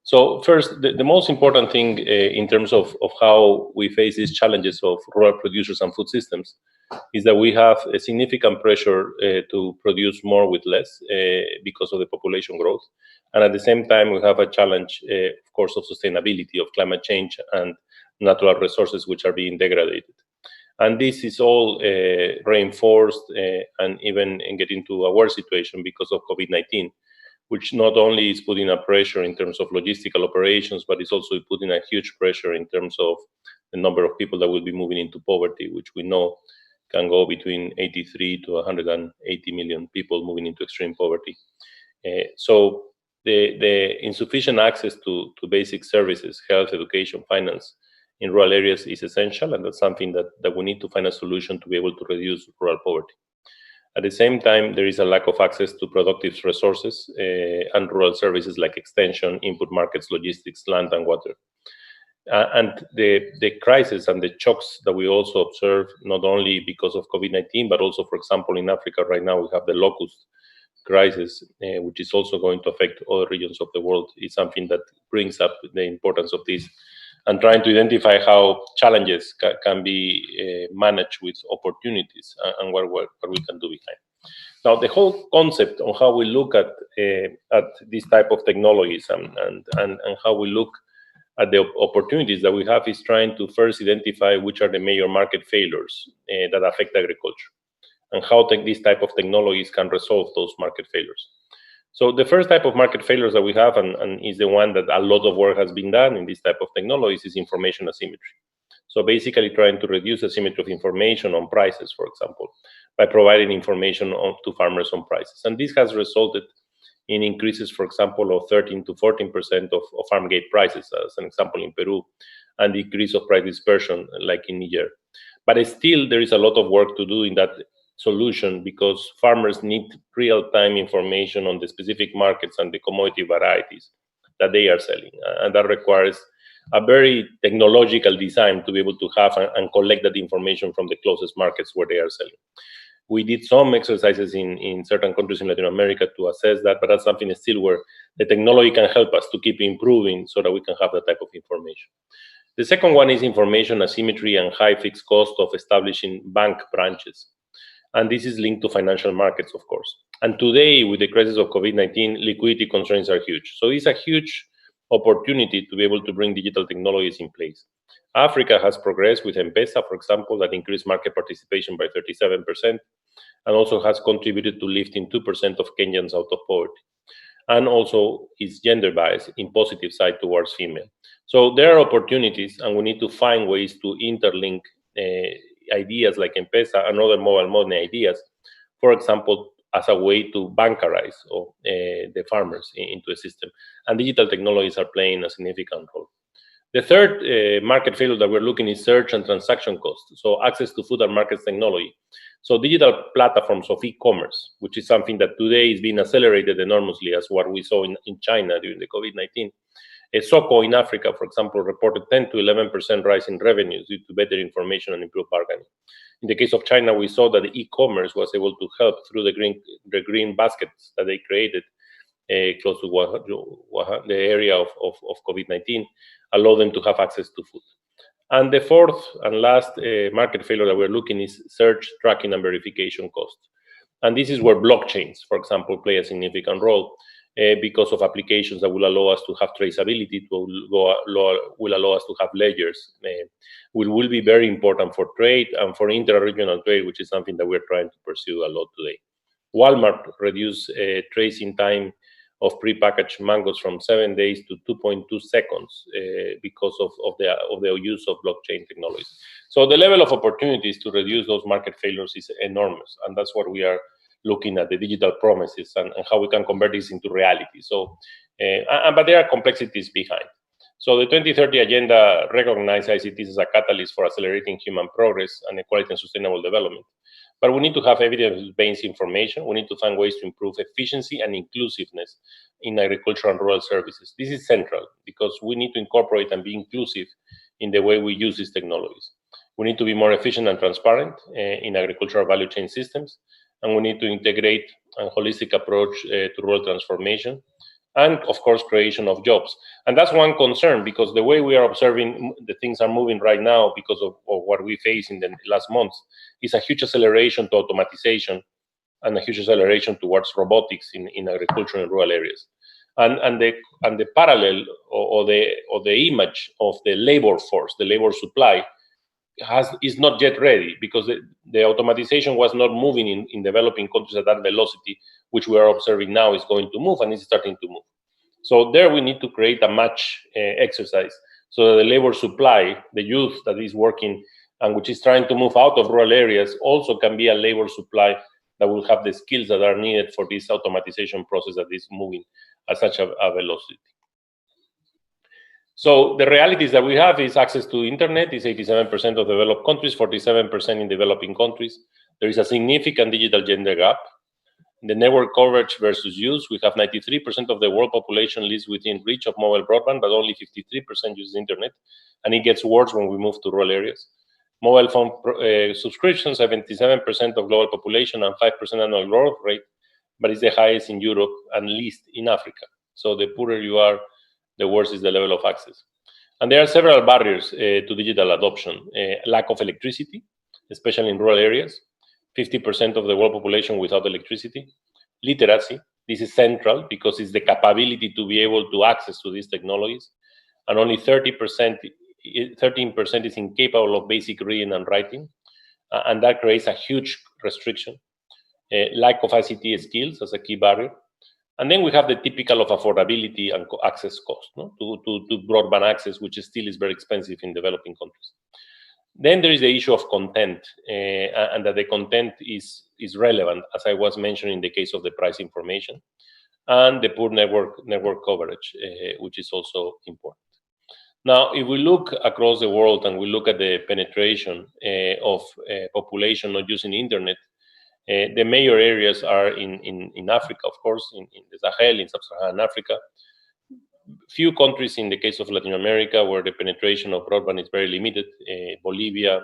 So first, the most important thing in terms of how we face these challenges of rural producers and food systems is that we have a significant pressure to produce more with less because of the population growth. And at the same time, we have a challenge, of course, of sustainability, of climate change and natural resources which are being degraded. And this is all reinforced and even getting to a worse situation because of COVID-19, which not only is putting a pressure in terms of logistical operations, but it's also putting a huge pressure in terms of the number of people that will be moving into poverty, which we know can go between 83 to 180 million people moving into extreme poverty. So the insufficient access to basic services, health, education, finance in rural areas is essential, and that's something that we need to find a solution to be able to reduce rural poverty. At the same time, there is a lack of access to productive resources and rural services like extension, input markets, logistics, land, and water. And the crisis and the shocks that we also observe, not only because of COVID-19, but also, for example, in Africa right now, we have the locust crisis, which is also going to affect other regions of the world, is something that brings up the importance of this and trying to identify how challenges can be managed with opportunities and what we can do behind. Now, the whole concept on how we look at this type of technologies and how we look at the opportunities that we have is trying to first identify which are the major market failures that affect agriculture and how these type of technologies can resolve those market failures. So the first type of market failures that we have, and is the one that a lot of work has been done in this type of technologies, is information asymmetry. So basically trying to reduce asymmetry of information on prices, for example, by providing information to farmers on prices. And this has resulted in increases, for example, of 13 to 14% of farm gate prices, as an example in Peru, and decrease of price dispersion like in Niger. But still, there is a lot of work to do in that solution because farmers need real-time information on the specific markets and the commodity varieties that they are selling. And that requires a very technological design to be able to have and collect that information from the closest markets where they are selling. We did some exercises in certain countries in Latin America to assess that, but that's something still where the technology can help us to keep improving so that we can have that type of information. The second one is information asymmetry and high fixed cost of establishing bank branches. And this is linked to financial markets, of course. And today, with the crisis of COVID-19, liquidity constraints are huge. So it's a huge opportunity to be able to bring digital technologies in place. Africa has progressed with M-Pesa, for example, that increased market participation by 37%, and also has contributed to lifting 2% of Kenyans out of poverty. And also is gender bias in positive side towards female. So there are opportunities, and we need to find ways to interlink ideas like M-Pesa and other mobile money ideas, for example, as a way to bankarize the farmers into a system. And digital technologies are playing a significant role. The third market failure that we're looking is search and transaction costs, so access to food and markets technology. So digital platforms of e-commerce, which is something that today is being accelerated enormously as what we saw in China during the COVID-19. Soko in Africa, for example, reported 10 to 11% rise in revenues due to better information and improved bargaining. In the case of China, we saw that the e-commerce was able to help through the green baskets that they created close to the area of COVID-19, allow them to have access to food. And the fourth and last market failure that we're looking is search, tracking, and verification costs. And this is where blockchains, for example, play a significant role. because of applications that will allow us to have traceability, will allow us to have ledgers, will be very important for trade and for inter-regional trade, which is something that we're trying to pursue a lot today. Walmart reduced tracing time of prepackaged mangoes from 7 days to 2.2 seconds because of the use of blockchain technologies. So the level of opportunities to reduce those market failures is enormous, and that's what we are looking at, the digital promises and how we can convert this into reality. So, but there are complexities behind. So the 2030 Agenda recognizes ICTs as a catalyst for accelerating human progress and equality and sustainable development. But we need to have evidence-based information. We need to find ways to improve efficiency and inclusiveness in agricultural and rural services. This is central because we need to incorporate and be inclusive in the way we use these technologies. We need to be more efficient and transparent in agricultural value chain systems, and we need to integrate a holistic approach to rural transformation, and of course, creation of jobs. And that's one concern, because the way we are observing the things are moving right now because of what we face in the last months is a huge acceleration to automatization and a huge acceleration towards robotics in agriculture and rural areas. And the parallel or the image of the labor force, the labor supply, is not yet ready, because the automatization was not moving in developing countries at that velocity, which we are observing now is going to move, and it's starting to move. So there we need to create a match exercise so that the labor supply, the youth that is working and which is trying to move out of rural areas, also can be a labor supply that will have the skills that are needed for this automatization process that is moving at such a velocity. So the realities that we have is access to internet is 87% of developed countries, 47% in developing countries. There is a significant digital gender gap. The network coverage versus use, we have 93% of the world population lives within reach of mobile broadband, but only 53% uses internet. And it gets worse when we move to rural areas. Mobile phone subscriptions, 77% of global population and 5% annual growth rate, but it's the highest in Europe and least in Africa. So the poorer you are, the worse is the level of access. And there are several barriers to digital adoption. Lack of electricity, especially in rural areas. 50% of the world population without electricity. Literacy, this is central because it's the capability to be able to access to these technologies. And only 13% is incapable of basic reading and writing. And that creates a huge restriction. Lack of ICT skills as a key barrier. And then we have the typical of affordability and access cost to broadband access, which still is very expensive in developing countries. Then there is the issue of content, and that the content is relevant, as I was mentioning in the case of the price information, and the poor network coverage, which is also important. Now, if we look across the world and we look at the penetration of population not using internet, the major areas are in Africa, of course, in the Sahel, in sub-Saharan Africa. Few countries in the case of Latin America where the penetration of broadband is very limited, Bolivia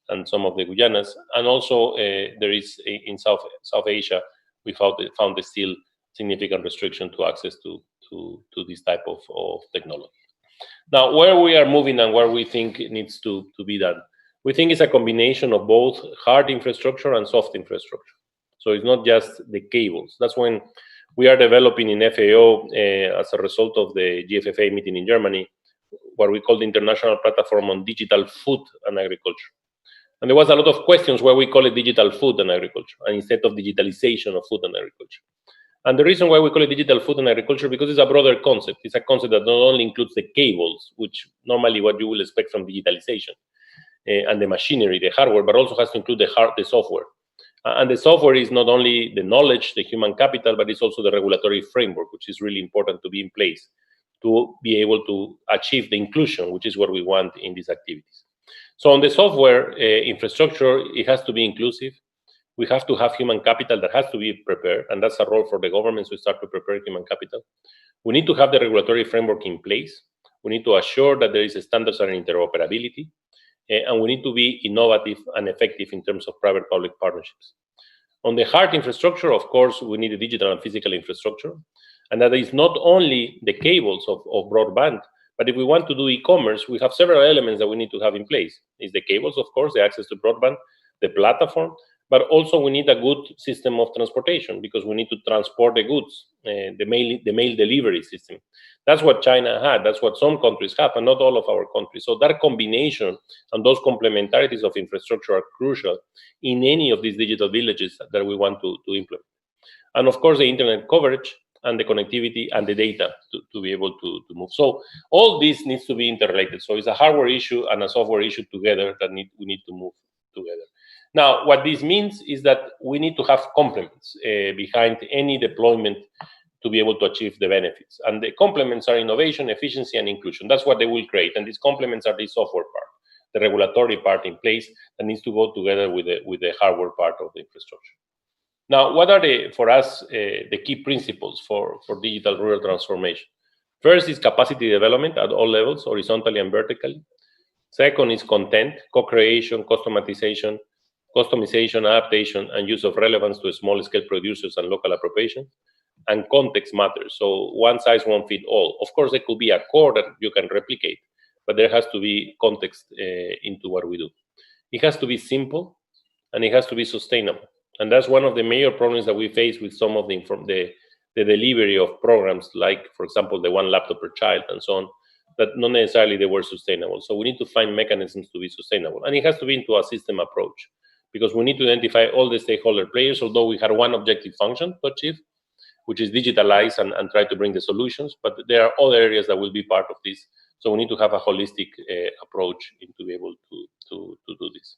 and some of the Guyanas. And also there is in South Asia, we found still significant restriction to access to this type of technology. Now, where we are moving and where we think it needs to be done, we think it's a combination of both hard infrastructure and soft infrastructure. So it's not just the cables. That's when we are developing in FAO, as a result of the GFFA meeting in Germany, what we call the International Platform on Digital Food and Agriculture. And there was a lot of questions why we call it digital food and agriculture, and instead of digitalization of food and agriculture. And the reason why we call it digital food and agriculture, because it's a broader concept. It's a concept that not only includes the cables, which normally what you will expect from digitalization, and the machinery, the hardware, but also has to include the software. And the software is not only the knowledge, the human capital, but it's also the regulatory framework, which is really important to be in place to be able to achieve the inclusion, which is what we want in these activities. So on the software infrastructure, it has to be inclusive. We have to have human capital that has to be prepared, and that's a role for the governments to start to prepare human capital. We need to have the regulatory framework in place. We need to assure that there is standards and interoperability. And we need to be innovative and effective in terms of private-public partnerships. On the hard infrastructure, of course, we need a digital and physical infrastructure. And that is not only the cables of broadband, but if we want to do e-commerce, we have several elements that we need to have in place. It's the cables, of course, the access to broadband, the platform, But also we need a good system of transportation, because we need to transport the goods, the mail delivery system. That's what China had. That's what some countries have, and not all of our countries. So that combination and those complementarities of infrastructure are crucial in any of these digital villages that we want to implement. And of course, the internet coverage and the connectivity and the data to be able to move. So all this needs to be interrelated. So it's a hardware issue and a software issue together that we need to move together. Now, what this means is that we need to have complements behind any deployment to be able to achieve the benefits. And the complements are innovation, efficiency, and inclusion. That's what they will create. And these complements are the software part, the regulatory part in place that needs to go together with the hardware part of the infrastructure. Now, what are for us the key principles for digital rural transformation? First is capacity development at all levels, horizontally and vertically. Second is content, co-creation, customization, adaptation, and use of relevance to small-scale producers and local appropriation. And context matters. So one size won't fit all. Of course, there could be a core that you can replicate, but there has to be context into what we do. It has to be simple, and it has to be sustainable. And that's one of the major problems that we face with some of the delivery of programs, like, for example, the one laptop per child and so on, that not necessarily they were sustainable. So we need to find mechanisms to be sustainable. And it has to be into a system approach, because we need to identify all the stakeholder players, although we had one objective function to achieve, which is digitalize and try to bring the solutions. But there are other areas that will be part of this. So we need to have a holistic approach to be able to do this.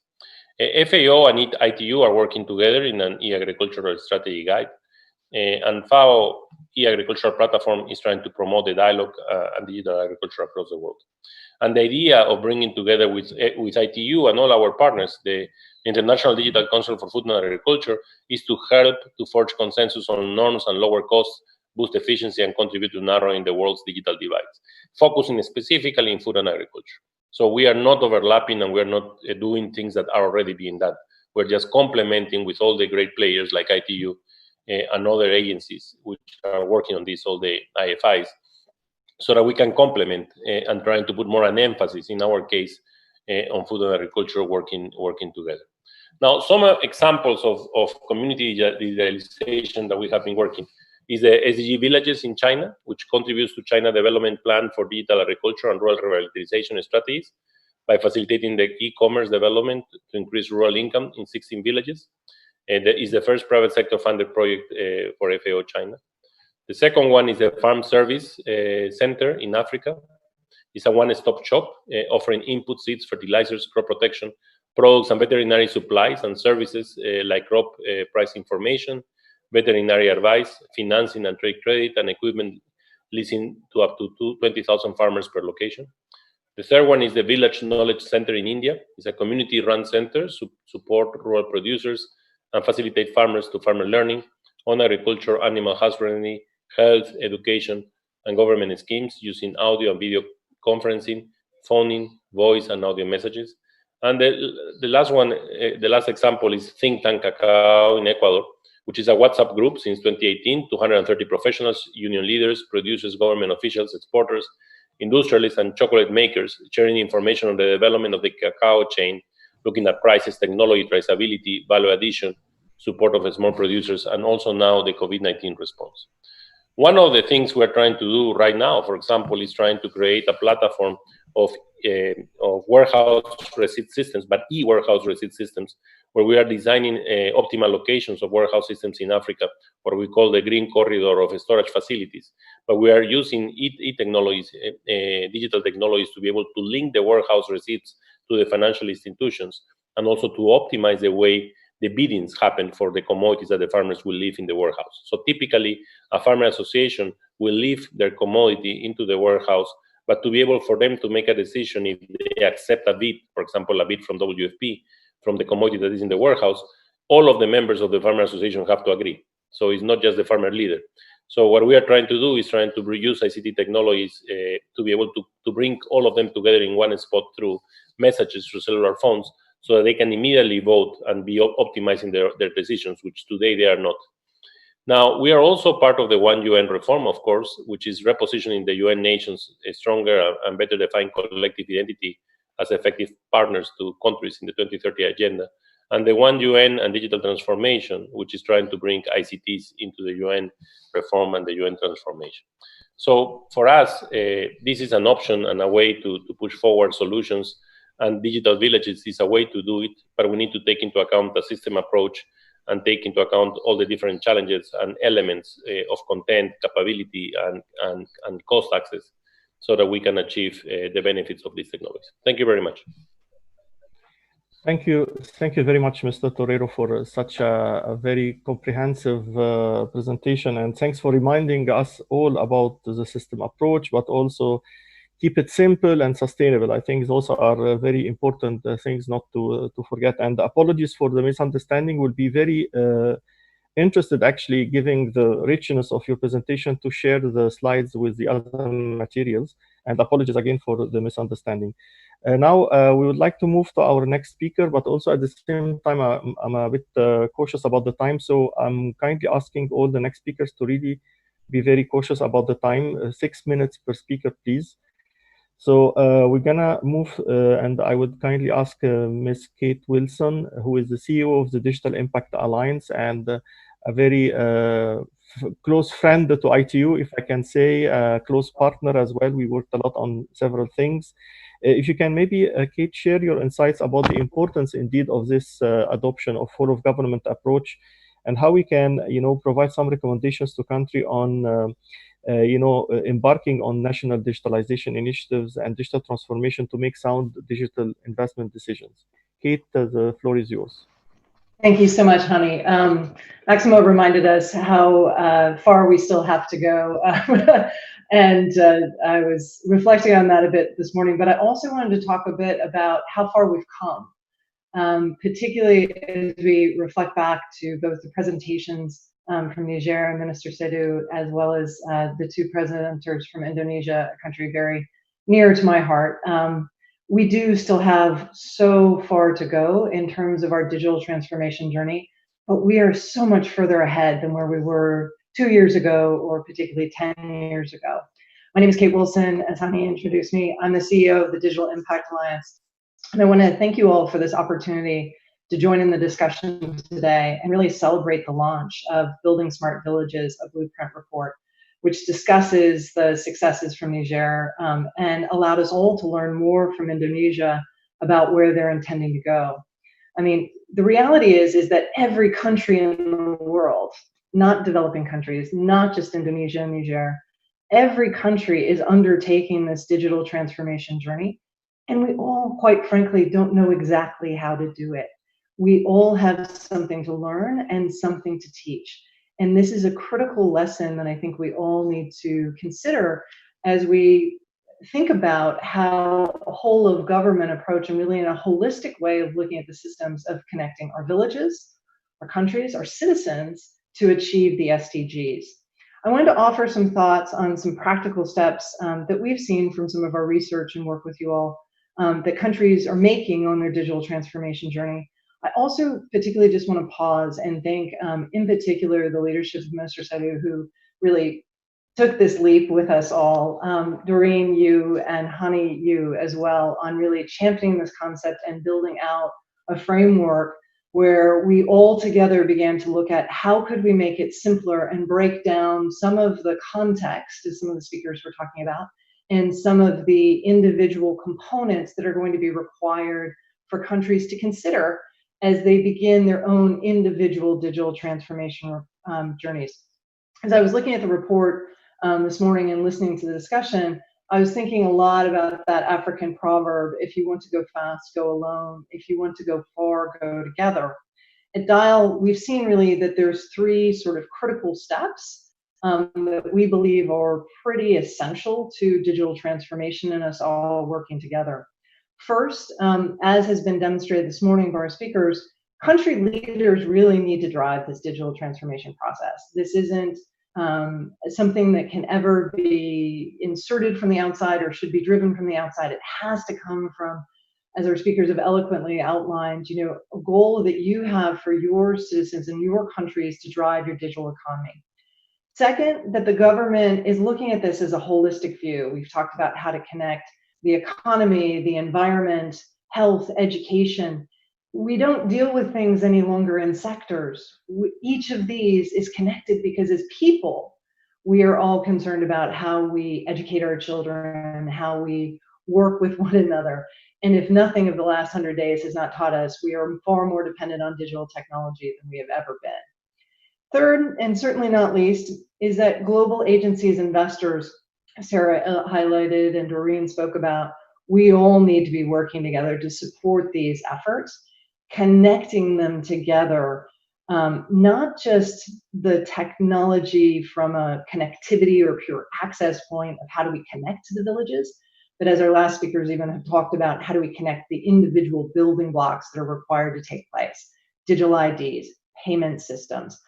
FAO and ITU are working together in an e-agricultural strategy guide. And FAO e-agricultural platform is trying to promote the dialogue and digital agriculture across the world. And the idea of bringing together with ITU and all our partners, the International Digital Council for Food and Agriculture, is to help to forge consensus on norms and lower costs, boost efficiency, and contribute to narrowing the world's digital divides, focusing specifically in food and agriculture. So we are not overlapping, and we are not doing things that are already being done. We're just complementing with all the great players like ITU and other agencies which are working on this, all the IFIs, so that we can complement and trying to put more an emphasis, in our case, on food and agriculture working together. Now, some examples of community digitalization that we have been working is the SDG villages in China, which contributes to China Development Plan for Digital Agriculture and Rural Revitalization Strategies by facilitating the e-commerce development to increase rural income in 16 villages. And that is the first private sector funded project for FAO China. The second one is the Farm Service Center in Africa. It's a one-stop shop offering input, seeds, fertilizers, crop protection, products, and veterinary supplies and services like crop price information, veterinary advice, financing and trade credit, and equipment leasing to up to 20,000 farmers per location. The third one is the Village Knowledge Center in India. It's a community-run center to support rural producers and facilitate farmers to farmer learning on agriculture, animal husbandry, health, education, and government schemes using audio and video conferencing, phoning, voice, and audio messages. And the last one, the last example is Think Tank Cacao in Ecuador, which is a WhatsApp group since 2018, 230 professionals, union leaders, producers, government officials, exporters, industrialists, and chocolate makers sharing information on the development of the cacao chain, looking at prices, technology, traceability, value addition, support of small producers, and also now the COVID-19 response. One of the things we're trying to do right now, for example, is trying to create a platform of warehouse receipt systems, but e-warehouse receipt systems, where we are designing optimal locations of warehouse systems in Africa, what we call the green corridor of storage facilities. But we are using e-technologies, digital technologies, to be able to link the warehouse receipts to the financial institutions, and also to optimize the way the biddings happen for the commodities that the farmers will leave in the warehouse. So typically, a farmer association will leave their commodity into the warehouse, but to be able for them to make a decision if they accept a bid, for example, a bid from WFP, from the commodity that is in the warehouse, all of the members of the farmer association have to agree. So it's not just the farmer leader. So what we are trying to do is trying to reuse ICT technologies to be able to bring all of them together in one spot through messages through cellular phones, so that they can immediately vote and be optimizing their decisions, which today they are not. Now, we are also part of the One UN reform, of course, which is repositioning the UN nations a stronger and better defined collective identity as effective partners to countries in the 2030 agenda. and the One UN and Digital Transformation, which is trying to bring ICTs into the UN reform and the UN transformation. So for us, this is an option and a way to push forward solutions, and digital villages is a way to do it, but we need to take into account the system approach and take into account all the different challenges and elements of content, capability, and cost access, so that we can achieve the benefits of these technologies. Thank you very much. Thank you very much, Mr. Torreiro, for such a very comprehensive presentation, and thanks for reminding us all about the system approach, but also keep it simple and sustainable. I think those are very important things not to forget. And apologies for the misunderstanding. Will be very interested, actually, given the richness of your presentation, to share the slides with the other materials. And apologies again for the misunderstanding. Now, we would like to move to our next speaker, but also at the same time, I'm a bit cautious about the time. So I'm kindly asking all the next speakers to really be very cautious about the time, 6 minutes per speaker, please. So we're gonna move, and I would kindly ask Ms. Kate Wilson, who is the CEO of the Digital Impact Alliance and a very close friend to ITU, if I can say, a close partner as well. We worked a lot on several things. If you can maybe, Kate, share your insights about the importance indeed of this adoption of whole of government approach, and how we can, provide some recommendations to country on, embarking on national digitalization initiatives and digital transformation to make sound digital investment decisions. Kate, the floor is yours. Thank you so much, Hani. Massimo reminded us how far we still have to go. And I was reflecting on that a bit this morning, but I also wanted to talk a bit about how far we've come, particularly as we reflect back to both the presentations from Niger and Minister Seydou, as well as the two presenters from Indonesia, a country very near to my heart. We do still have so far to go in terms of our digital transformation journey, but we are so much further ahead than where we were 2 years ago, or particularly 10 years ago. My name is Kate Wilson. As Hani introduced me, I'm the CEO of the Digital Impact Alliance. And I want to thank you all for this opportunity to join in the discussion today and really celebrate the launch of Building Smart Villages, a blueprint report, which discusses the successes from Niger and allowed us all to learn more from Indonesia about where they're intending to go. I mean, the reality is that every country in the world, not developing countries, not just Indonesia and Niger, every country is undertaking this digital transformation journey. And we all, quite frankly, don't know exactly how to do it. We all have something to learn and something to teach. And this is a critical lesson that I think we all need to consider as we think about how a whole of government approach, and really in a holistic way of looking at the systems of connecting our villages, our countries, our citizens to achieve the SDGs. I wanted to offer some thoughts on some practical steps that we've seen from some of our research and work with you all that countries are making on their digital transformation journey. I also particularly just want to pause and thank, in particular, the leadership of Minister Seydou, who really took this leap with us all, Doreen, you, and Hani, you as well, on really championing this concept and building out a framework where we all together began to look at how could we make it simpler and break down some of the context, as some of the speakers were talking about, and some of the individual components that are going to be required for countries to consider as they begin their own individual digital transformation journeys. As I was looking at the report this morning and listening to the discussion, I was thinking a lot about that African proverb, if you want to go fast, go alone. If you want to go far, go together. At DIAL, we've seen really that there's 3 sort of critical steps that we believe are pretty essential to digital transformation and us all working together. First, as has been demonstrated this morning by our speakers, country leaders really need to drive this digital transformation process. This isn't something that can ever be inserted from the outside or should be driven from the outside. It has to come from, as our speakers have eloquently outlined, a goal that you have for your citizens and your countries to drive your digital economy. Second, that the government is looking at this as a holistic view. We've talked about how to connect the economy, the environment, health, education, we don't deal with things any longer in sectors. Each of these is connected because as people, we are all concerned about how we educate our children, how we work with one another. And if nothing of the last 100 days has not taught us, we are far more dependent on digital technology than we have ever been. Third, and certainly not least, is that global agencies, investors, Sarah highlighted and Doreen spoke about, we all need to be working together to support these efforts, connecting them together, not just the technology from a connectivity or pure access point of how do we connect to the villages, but as our last speakers even have talked about, how do we connect the individual building blocks that are required to take place, digital IDs, payment systems,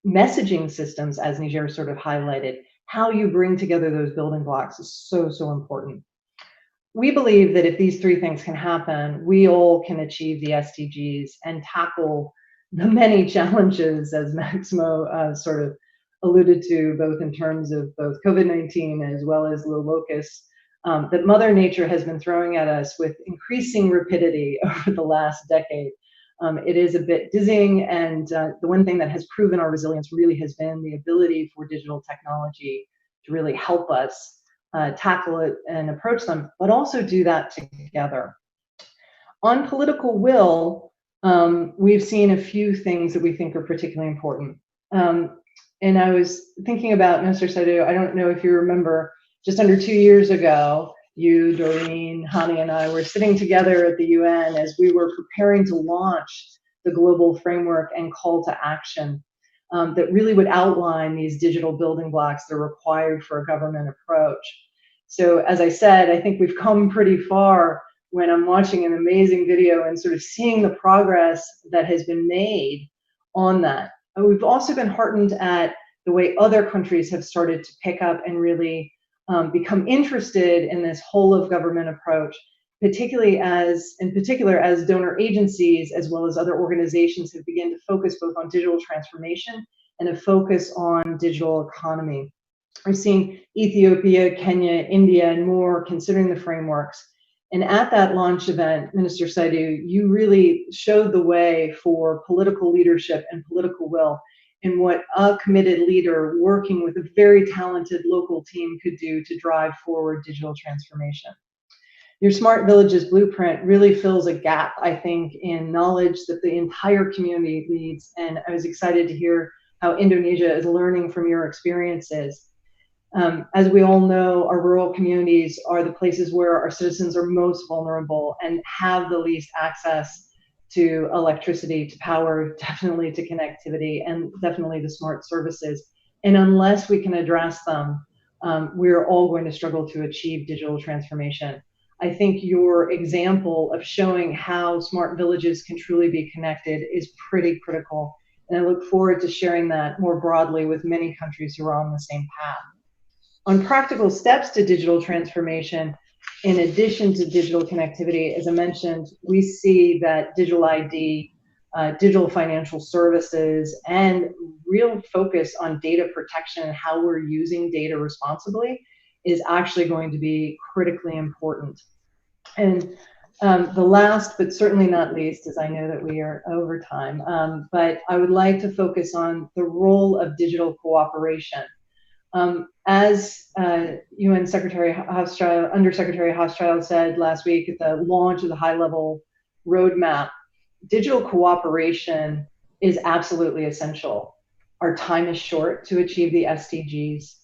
messaging systems, as Niger sort of highlighted. How you bring together those building blocks is so, so important. We believe that if these three things can happen, we all can achieve the SDGs and tackle the many challenges, as Massimo sort of alluded to, both in terms of both COVID-19 as well as the locusts, that Mother Nature has been throwing at us with increasing rapidity over the last decade. It is a bit dizzying, and the one thing that has proven our resilience really has been the ability for digital technology to really help us tackle it and approach them, but also do that together. On political will, we've seen a few things that we think are particularly important. And I was thinking about Mr. Saidu, I don't know if you remember, just under 2 years ago, you, Doreen, Hani, and I were sitting together at the UN as we were preparing to launch the global framework and call to action that really would outline these digital building blocks that are required for a government approach. So as I said, I think we've come pretty far when I'm watching an amazing video and sort of seeing the progress that has been made on that. And we've also been heartened at the way other countries have started to pick up and really become interested in this whole of government approach, particularly in particular as donor agencies as well as other organizations have begun to focus both on digital transformation and a focus on digital economy. We're seeing Ethiopia, Kenya, India, and more considering the frameworks. And at that launch event, Minister Saidu, you really showed the way for political leadership and political will in what a committed leader working with a very talented local team could do to drive forward digital transformation. Your Smart Villages Blueprint really fills a gap, I think, in knowledge that the entire community needs. And I was excited to hear how Indonesia is learning from your experiences. As we all know, our rural communities are the places where our citizens are most vulnerable and have the least access to electricity, to power, definitely to connectivity, and definitely to smart services. And unless we can address them, we're all going to struggle to achieve digital transformation. I think your example of showing how smart villages can truly be connected is pretty critical. And I look forward to sharing that more broadly with many countries who are on the same path. On practical steps to digital transformation, in addition to digital connectivity, as I mentioned, we see that digital ID, digital financial services, and real focus on data protection and how we're using data responsibly is actually going to be critically important. And the last, but certainly not least, as I know that we are over time, but I would like to focus on the role of digital cooperation. As UN Secretary Hochschild, Undersecretary Hochschild said last week at the launch of the high-level roadmap, digital cooperation is absolutely essential. Our time is short to achieve the SDGs.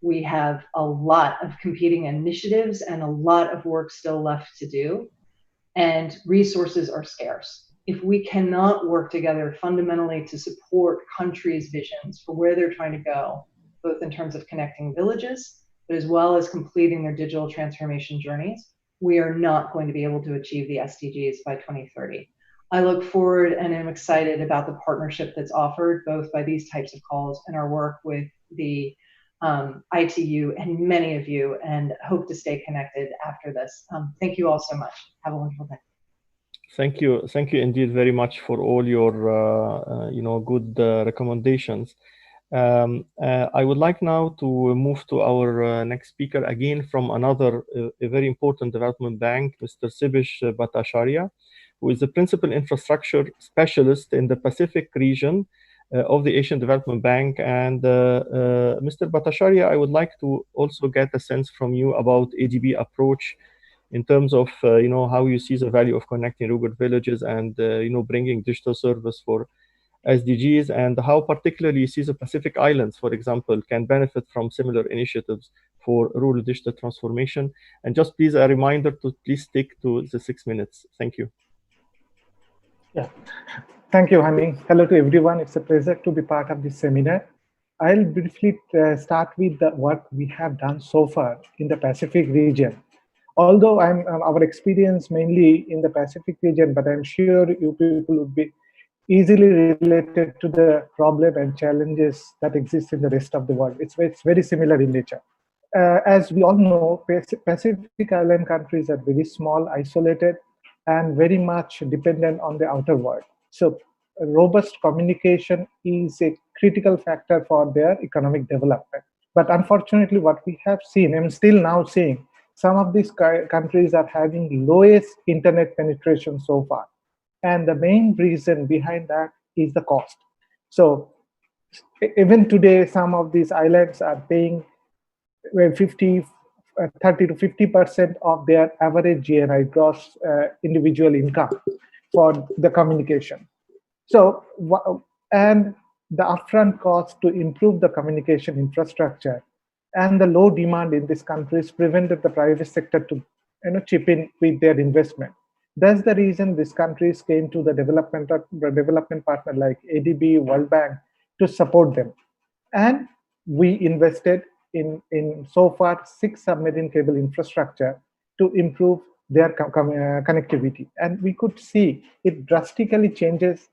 We have a lot of competing initiatives and a lot of work still left to do, and resources are scarce. If we cannot work together fundamentally to support countries' visions for where they're trying to go, both in terms of connecting villages, but as well as completing their digital transformation journeys, we are not going to be able to achieve the SDGs by 2030. I look forward and am excited about the partnership that's offered both by these types of calls and our work with the ITU and many of you, and hope to stay connected after this. Thank you all so much. Have a wonderful day. Thank you indeed very much for all your good recommendations. I would like now to move to our next speaker, again from another a very important development bank, Mr. Sibish Bhattacharya, who is the principal infrastructure specialist in the Pacific region of the Asian Development Bank. And Mr. Bhattacharya, I would like to also get a sense from you about ADB approach in terms of how you see the value of connecting rural villages and bringing digital service for SDGs, and how particularly you see the Pacific Islands, for example, can benefit from similar initiatives for rural digital transformation. And just please a reminder to please stick to the 6 minutes. Thank you. Yeah, thank you, Hani. Hello to everyone. It's a pleasure to be part of this seminar. I'll briefly start with the work we have done so far in the Pacific region. Although our experience mainly in the Pacific region, but I'm sure you people would be easily related to the problem and challenges that exist in the rest of the world. It's very similar in nature. As we all know, Pacific Island countries are very small, isolated, and very much dependent on the outer world. So robust communication is a critical factor for their economic development. But unfortunately, what we have seen, and still now seeing, some of these countries are having lowest internet penetration so far. And the main reason behind that is the cost. So even today, some of these islands are paying 30 to 50% of their average GNI, gross individual income, for the communication. So, and the upfront cost to improve the communication infrastructure and the low demand in these countries prevented the private sector to chip in with their investment. That's the reason these countries came to the development partner like ADB, World Bank to support them. And we invested in so far 6 submarine cable infrastructure to improve their connectivity. And we could see it drastically changes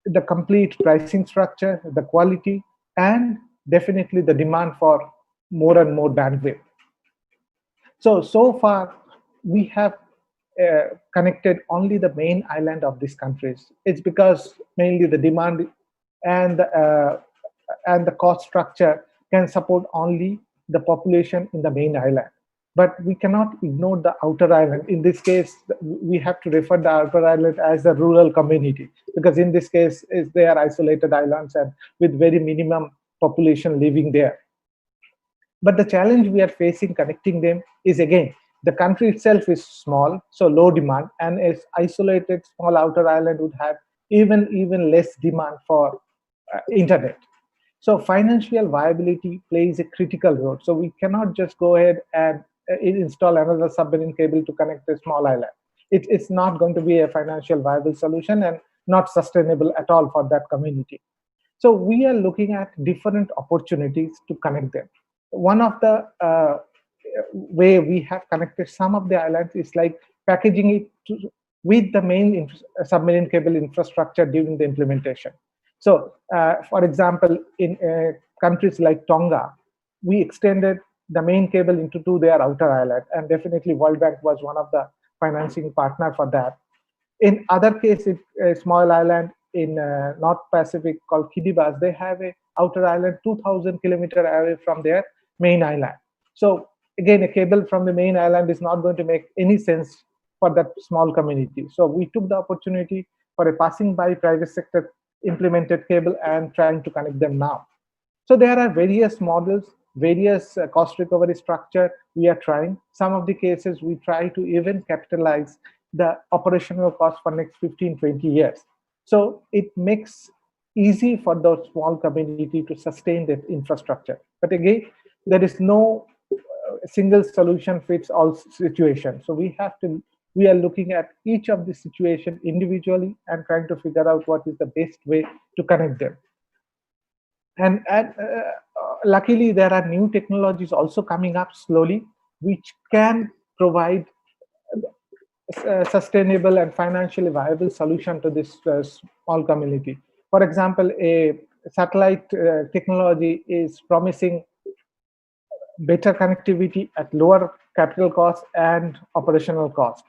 the complete pricing structure, the quality, and definitely the demand for more and more bandwidth. So far, we have connected only the main island of these countries. It's because mainly the demand and the cost structure can support only the population in the main island. But we cannot ignore the outer island. In this case, we have to refer the outer island as a rural community, because in this case, they are isolated islands and with very minimum population living there. But the challenge we are facing connecting them is, again, the country itself is small, so low demand, and an isolated small outer island would have even less demand for internet. So financial viability plays a critical role. So we cannot just go ahead and install another submarine cable to connect a small island. It's not going to be a financial viable solution and not sustainable at all for that community. So we are looking at different opportunities to connect them. One of the way we have connected some of the islands is like packaging it with the main submarine cable infrastructure during the implementation. So, for example, in countries like Tonga, we extended the main cable into their outer island, and definitely World Bank was one of the financing partner for that. In other cases, a small island in North Pacific called Kiribati, they have a outer island 2,000 kilometers away from their main island. So again, a cable from the main island is not going to make any sense for that small community. So we took the opportunity for a passing by private sector implemented cable and trying to connect them now. So there are various models, various cost recovery structure we are trying. Some of the cases we try to even capitalize the operational cost for next 15, 20 years. So it makes easy for those small community to sustain that infrastructure. But again, there is no single solution fits all situation. So we are looking at each of the situation individually and trying to figure out what is the best way to connect them. And luckily, there are new technologies also coming up slowly, which can provide sustainable and financially viable solution to this small community. For example, a satellite technology is promising better connectivity at lower capital cost and operational cost.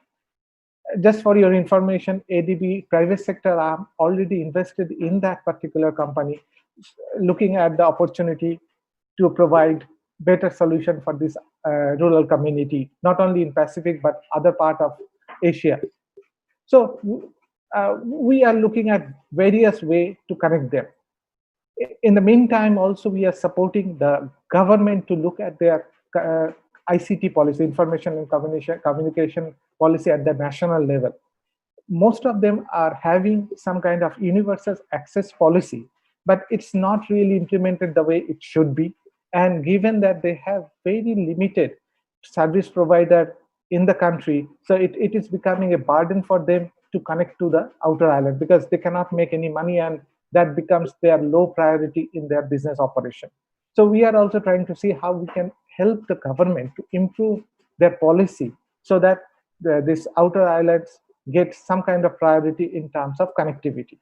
Just for your information, ADB private sector arm already invested in that particular company, looking at the opportunity to provide better solution for this rural community, not only in Pacific, but other part of Asia. So we are looking at various ways to connect them. In the meantime, also we are supporting the government to look at their ICT policy, information and communication policy at the national level. Most of them are having some kind of universal access policy, but it's not really implemented the way it should be. And given that they have very limited service provider in the country, so it is becoming a burden for them to connect to the outer island because they cannot make any money, and that becomes their low priority in their business operation. So we are also trying to see how we can help the government to improve their policy so that these outer islands get some kind of priority in terms of connectivity.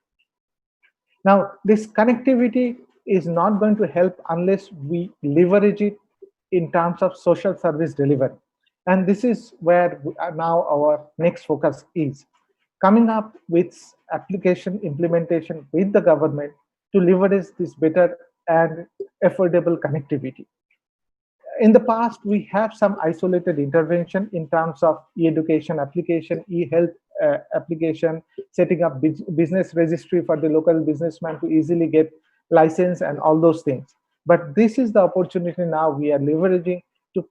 Now, this connectivity is not going to help unless we leverage it in terms of social service delivery. And this is where now our next focus is. Coming up with application implementation with the government to leverage this better and affordable connectivity. In the past, we have some isolated intervention in terms of e-education application, e-health application, setting up business registry for the local businessman to easily get license and all those things. But this is the opportunity now we are leveraging to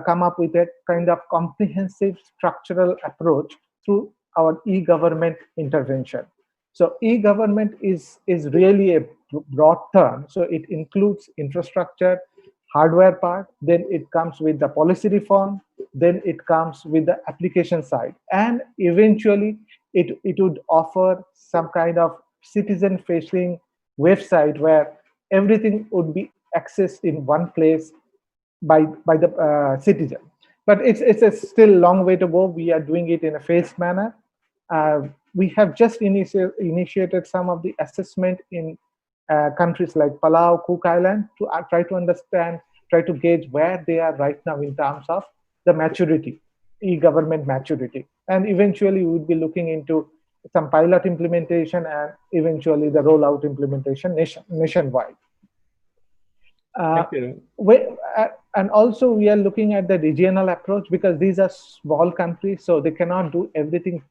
come up with a kind of comprehensive structural approach through our e-government intervention. So e-government is really a broad term. So it includes infrastructure, hardware part, then it comes with the policy reform, then it comes with the application side. And eventually it would offer some kind of citizen-facing website where everything would be accessed in one place by the citizen. But it's a still long way to go. We are doing it in a phased manner. We have just initiated some of the assessment in countries like Palau, Cook Island to try to understand, try to gauge where they are right now in terms of the maturity, e-government maturity. And eventually we will be looking into some pilot implementation and eventually the rollout implementation nationwide. And also we are looking at the regional approach because these are small countries, so they cannot do everything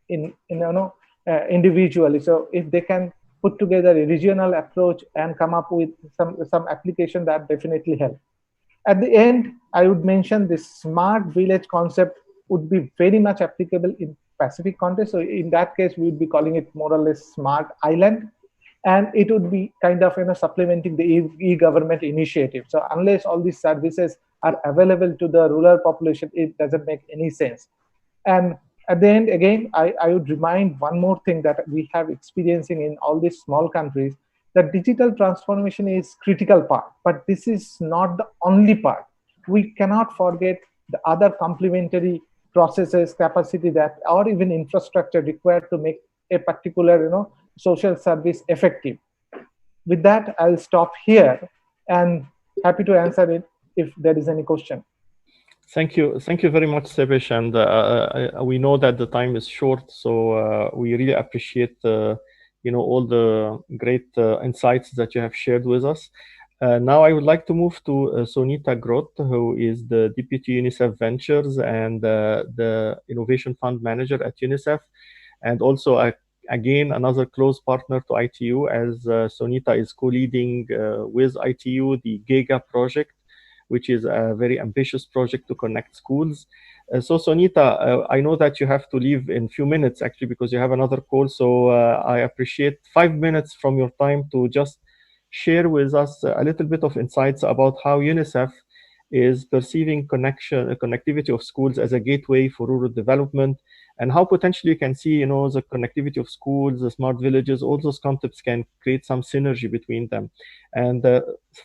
individually. So if they can put together a regional approach and come up with some application, that definitely help. At the end, I would mention this smart village concept would be very much applicable in Pacific context. So in that case, we would be calling it more or less smart island. And it would be kind of supplementing the e-government initiative. So unless all these services are available to the rural population, it doesn't make any sense. And at the end, again, I would remind one more thing that we have experiencing in all these small countries, that digital transformation is critical part, but this is not the only part. We cannot forget the other complementary processes, capacity that, or even infrastructure required to make a particular, social service effective. With that, I'll stop here and happy to answer it if there is any question. Thank you very much, Sepesh. And we know that the time is short, so we really appreciate all the great insights that you have shared with us. Now I would like to move to Sonita Groth, who is the Deputy UNICEF Ventures and the Innovation Fund Manager at UNICEF, and also again another close partner to ITU, as Sonita is co-leading with ITU the GIGA project, which is a very ambitious project to connect schools. So Sonita, I know that you have to leave in a few minutes actually because you have another call. So I appreciate 5 minutes from your time to just share with us a little bit of insights about how UNICEF is perceiving connectivity of schools as a gateway for rural development, and how potentially you can see, the connectivity of schools, the smart villages, all those concepts can create some synergy between them. And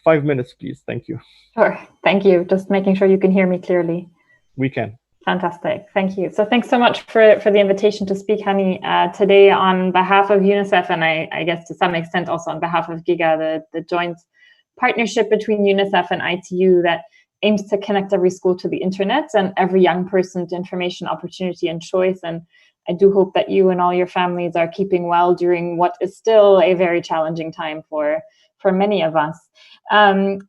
5 minutes, please. Thank you. Sure. Thank you. Just making sure you can hear me clearly. We can. Fantastic. Thank you. So thanks so much for the invitation to speak, Hani, today on behalf of UNICEF, and I guess to some extent also on behalf of GIGA, the joint partnership between UNICEF and ITU that aims to connect every school to the internet and every young person to information, opportunity, and choice. And I do hope that you and all your families are keeping well during what is still a very challenging time for for many of us.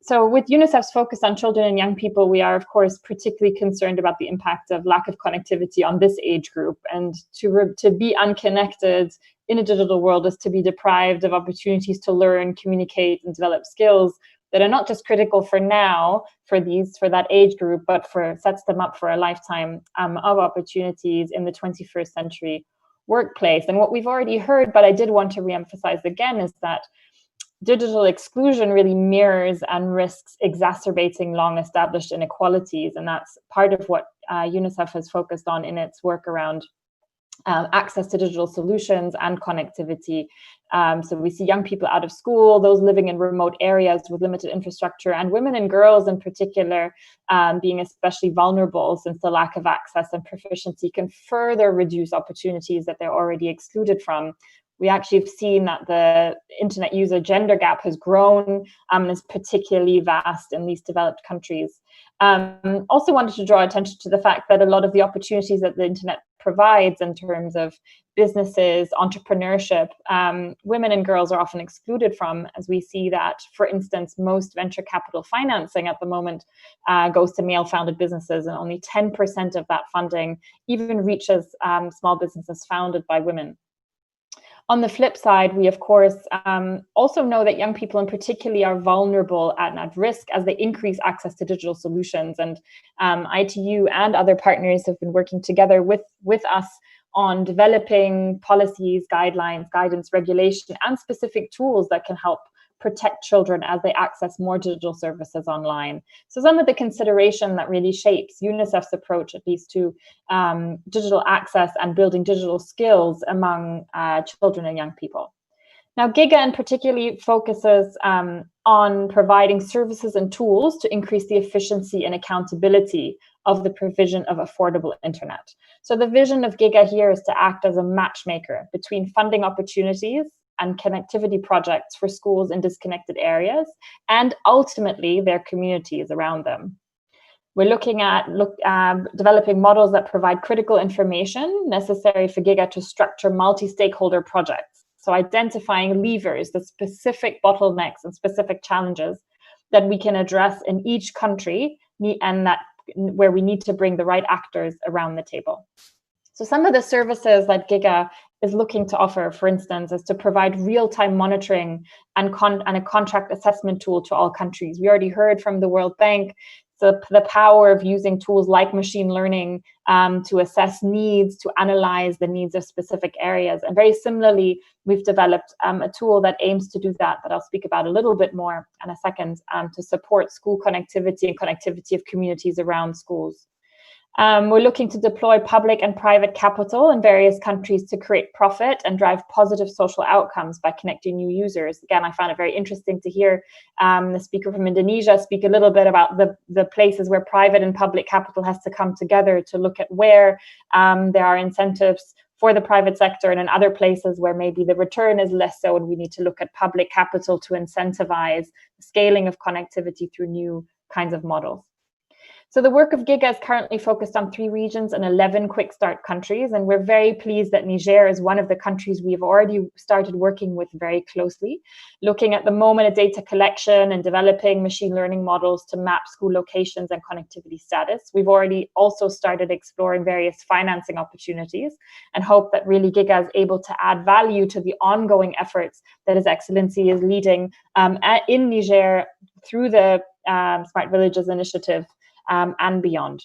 So with UNICEF's focus on children and young people, we are, of course, particularly concerned about the impact of lack of connectivity on this age group. And to be unconnected in a digital world is to be deprived of opportunities to learn, communicate, and develop skills that are not just critical for now, for that age group, but sets them up for a lifetime of opportunities in the 21st century workplace. And what we've already heard, but I did want to reemphasize again, is that digital exclusion really mirrors and risks exacerbating long-established inequalities. And that's part of what UNICEF has focused on in its work around access to digital solutions and connectivity. So we see young people out of school, those living in remote areas with limited infrastructure, and women and girls in particular being especially vulnerable, since the lack of access and proficiency can further reduce opportunities that they're already excluded from. We actually have seen that the internet user gender gap has grown and is particularly vast in these developed countries. Also wanted to draw attention to the fact that a lot of the opportunities that the internet provides in terms of businesses, entrepreneurship, women and girls are often excluded from, as we see that, for instance, most venture capital financing at the moment goes to male-founded businesses, and only 10% of that funding even reaches small businesses founded by women. On the flip side, we, of course, also know that young people in particular are vulnerable and at risk as they increase access to digital solutions. And ITU and other partners have been working together with us on developing policies, guidelines, guidance, regulation, and specific tools that can help protect children as they access more digital services online. So some of the consideration that really shapes UNICEF's approach, at least to digital access and building digital skills among children and young people. Now, GIGA in particularly focuses on providing services and tools to increase the efficiency and accountability of the provision of affordable internet. So the vision of GIGA here is to act as a matchmaker between funding opportunities and connectivity projects for schools in disconnected areas, and ultimately their communities around them. We're looking at developing models that provide critical information necessary for GIGA to structure multi-stakeholder projects. So identifying levers, the specific bottlenecks and specific challenges that we can address in each country, and that where we need to bring the right actors around the table. So some of the services that GIGA is looking to offer, for instance, is to provide real-time monitoring and a contract assessment tool to all countries. We already heard from the World Bank the power of using tools like machine learning to assess needs, to analyze the needs of specific areas. And very similarly, we've developed a tool that aims to do that I'll speak about a little bit more in a second, to support school connectivity and connectivity of communities around schools. We're looking to deploy public and private capital in various countries to create profit and drive positive social outcomes by connecting new users. Again, I found it very interesting to hear the speaker from Indonesia speak a little bit about the places where private and public capital has to come together to look at where there are incentives for the private sector, and in other places where maybe the return is less so, and we need to look at public capital to incentivize the scaling of connectivity through new kinds of models. So the work of GIGA is currently focused on 3 regions and 11 quick start countries, and we're very pleased that Niger is one of the countries we've already started working with very closely, looking at the moment at data collection and developing machine learning models to map school locations and connectivity status. We've already also started exploring various financing opportunities and hope that really GIGA is able to add value to the ongoing efforts that His Excellency is leading in Niger through the Smart Villages initiative and beyond.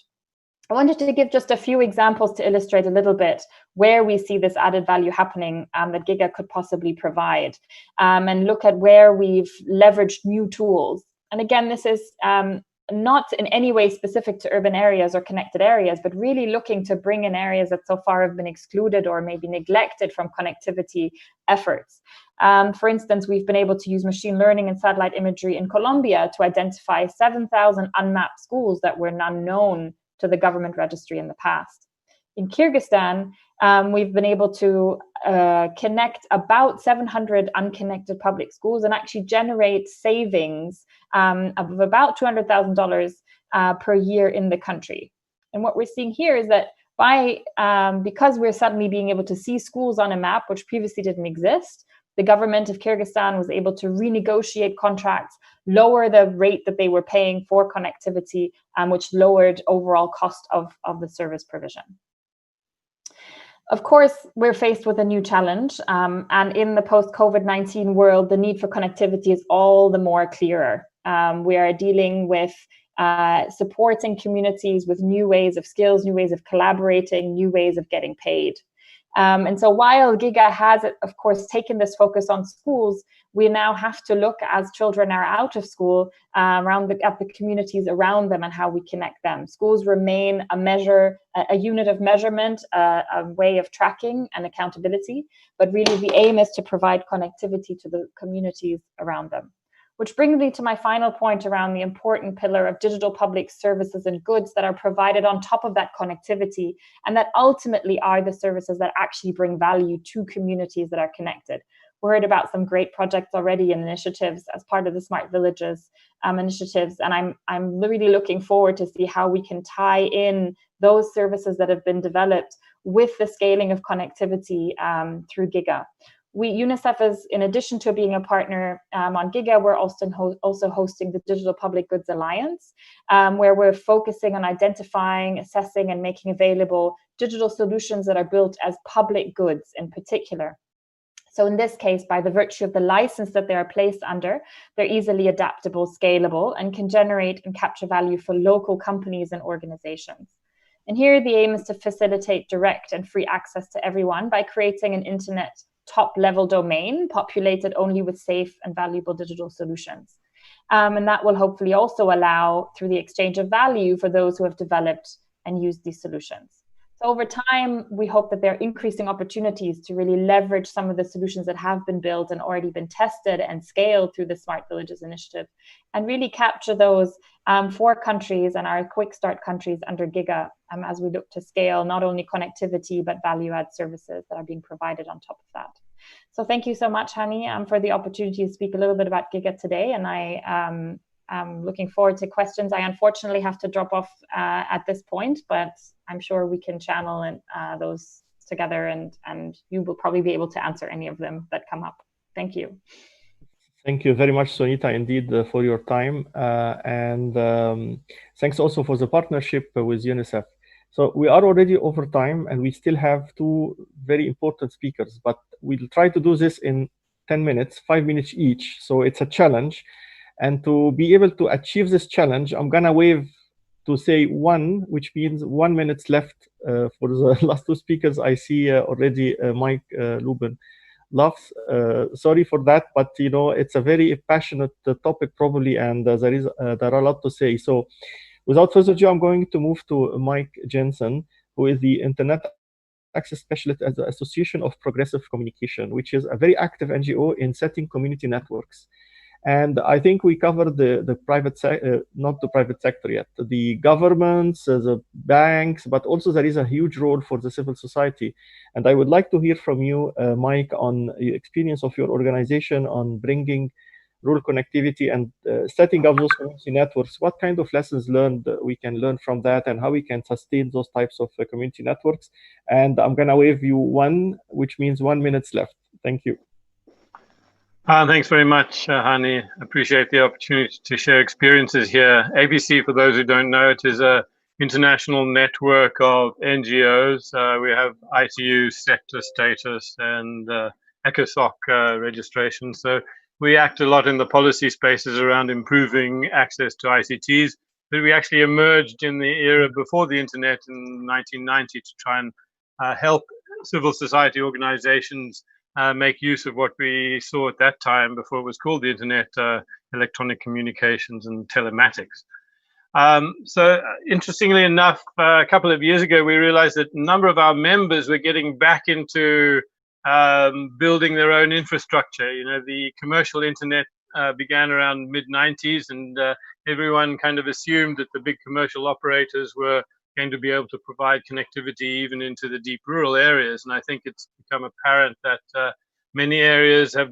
I wanted to give just a few examples to illustrate a little bit where we see this added value happening that GIGA could possibly provide, and look at where we've leveraged new tools. And again, this is not in any way specific to urban areas or connected areas, but really looking to bring in areas that so far have been excluded or maybe neglected from connectivity efforts. For instance, we've been able to use machine learning and satellite imagery in Colombia to identify 7,000 unmapped schools that were unknown to the government registry in the past. In Kyrgyzstan, we've been able to connect about 700 unconnected public schools and actually generate savings of about $200,000 per year in the country. And what we're seeing here is that because we're suddenly being able to see schools on a map, which previously didn't exist, the government of Kyrgyzstan was able to renegotiate contracts, lower the rate that they were paying for connectivity, which lowered overall cost of the service provision. Of course, we're faced with a new challenge, and in the post-COVID-19 world, the need for connectivity is all the more clearer. We are dealing with supporting communities with new ways of skills, new ways of collaborating, new ways of getting paid. And so while GIGA has, of course, taken this focus on schools, we now have to look, as children are out of school, at the communities around them and how we connect them. Schools remain a unit of measurement, a way of tracking and accountability, but really the aim is to provide connectivity to the communities around them. Which brings me to my final point around the important pillar of digital public services and goods that are provided on top of that connectivity, and that ultimately are the services that actually bring value to communities that are connected. We heard about some great projects already and initiatives as part of the Smart Villages initiatives, and I'm really looking forward to see how we can tie in those services that have been developed with the scaling of connectivity through GIGA. UNICEF is, in addition to being a partner on GIGA, we're also hosting the Digital Public Goods Alliance, where we're focusing on identifying, assessing, and making available digital solutions that are built as public goods in particular. So in this case, by the virtue of the license that they are placed under, they're easily adaptable, scalable, and can generate and capture value for local companies and organizations. And here the aim is to facilitate direct and free access to everyone by creating an internet top-level domain populated only with safe and valuable digital solutions. And that will hopefully also allow, through the exchange of value, for those who have developed and used these solutions. So over time, we hope that there are increasing opportunities to really leverage some of the solutions that have been built and already been tested and scaled through the Smart Villages initiative, and really capture those for countries and our quick start countries under GIGA as we look to scale not only connectivity, but value-add services that are being provided on top of that. So thank you so much, Hani, for the opportunity to speak a little bit about GIGA today. And I'm looking forward to questions. I unfortunately have to drop off at this point, but I'm sure we can channel those together, and you will probably be able to answer any of them that come up. Thank you. Thank you very much, Sonita, indeed, for your time. And thanks also for the partnership with UNICEF. So we are already over time, and we still have two very important speakers, but we'll try to do this in 10 minutes, 5 minutes each. So it's a challenge. And to be able to achieve this challenge, I'm going to wave to say one, which means 1 minute left for the last two speakers. I see already Mike Lubin laughs. Sorry for that, but you know, it's a very passionate topic probably, and there are a lot to say. So without further ado, I'm going to move to Mike Jensen, who is the Internet Access Specialist at the Association of Progressive Communication, which is a very active NGO in setting community networks. And I think we covered the private sector, not the private sector yet, the governments, the banks, but also there is a huge role for the civil society. And I would like to hear from you, Mike, on the experience of your organization on bringing rural connectivity and setting up those community networks. What kind of lessons learned we can learn from that, and how we can sustain those types of community networks? And I'm going to wave you one, which means 1 minute left. Thank you. Thanks very much, Hani. Appreciate the opportunity to share experiences here. ABC, for those who don't know, it is an international network of NGOs. We have ITU sector status and ECOSOC registration. So we act a lot in the policy spaces around improving access to ICTs. But we actually emerged in the era before the internet in 1990 to try and help civil society organizations make use of what we saw at that time, before it was called the internet, electronic communications and telematics. So interestingly enough, a couple of years ago, we realized that a number of our members were getting back into building their own infrastructure. You know, the commercial internet began around mid-90s, and everyone kind of assumed that the big commercial operators were going to be able to provide connectivity even into the deep rural areas. And I think it's become apparent that many areas have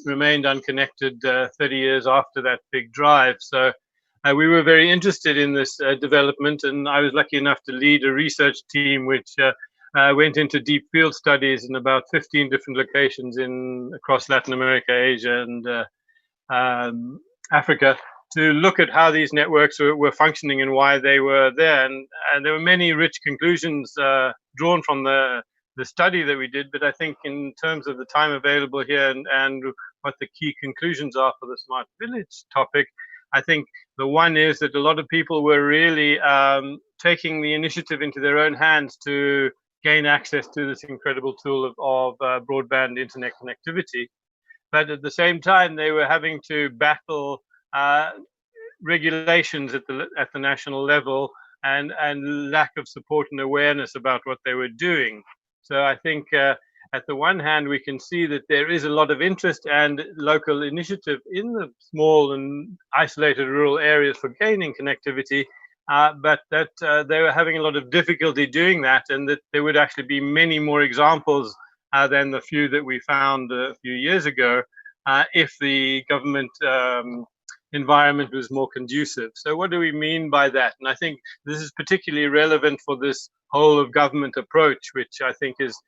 remained unconnected 30 years after that big drive. So we were very interested in this development, and I was lucky enough to lead a research team which went into deep field studies in about 15 different locations across Latin America, Asia, and Africa, to look at how these networks were functioning and why they were there. And there were many rich conclusions drawn from the study that we did. But I think in terms of the time available here and what the key conclusions are for the smart village topic, I think the one is that a lot of people were really taking the initiative into their own hands to gain access to this incredible tool of broadband internet connectivity. But at the same time, they were having to battle regulations at the national level and lack of support and awareness about what they were doing. So I think at the one hand, we can see that there is a lot of interest and local initiative in the small and isolated rural areas for gaining connectivity, but that they were having a lot of difficulty doing that, and that there would actually be many more examples than the few that we found a few years ago if the government environment was more conducive. So what do we mean by that? And I think this is particularly relevant for this whole of government approach, which I think is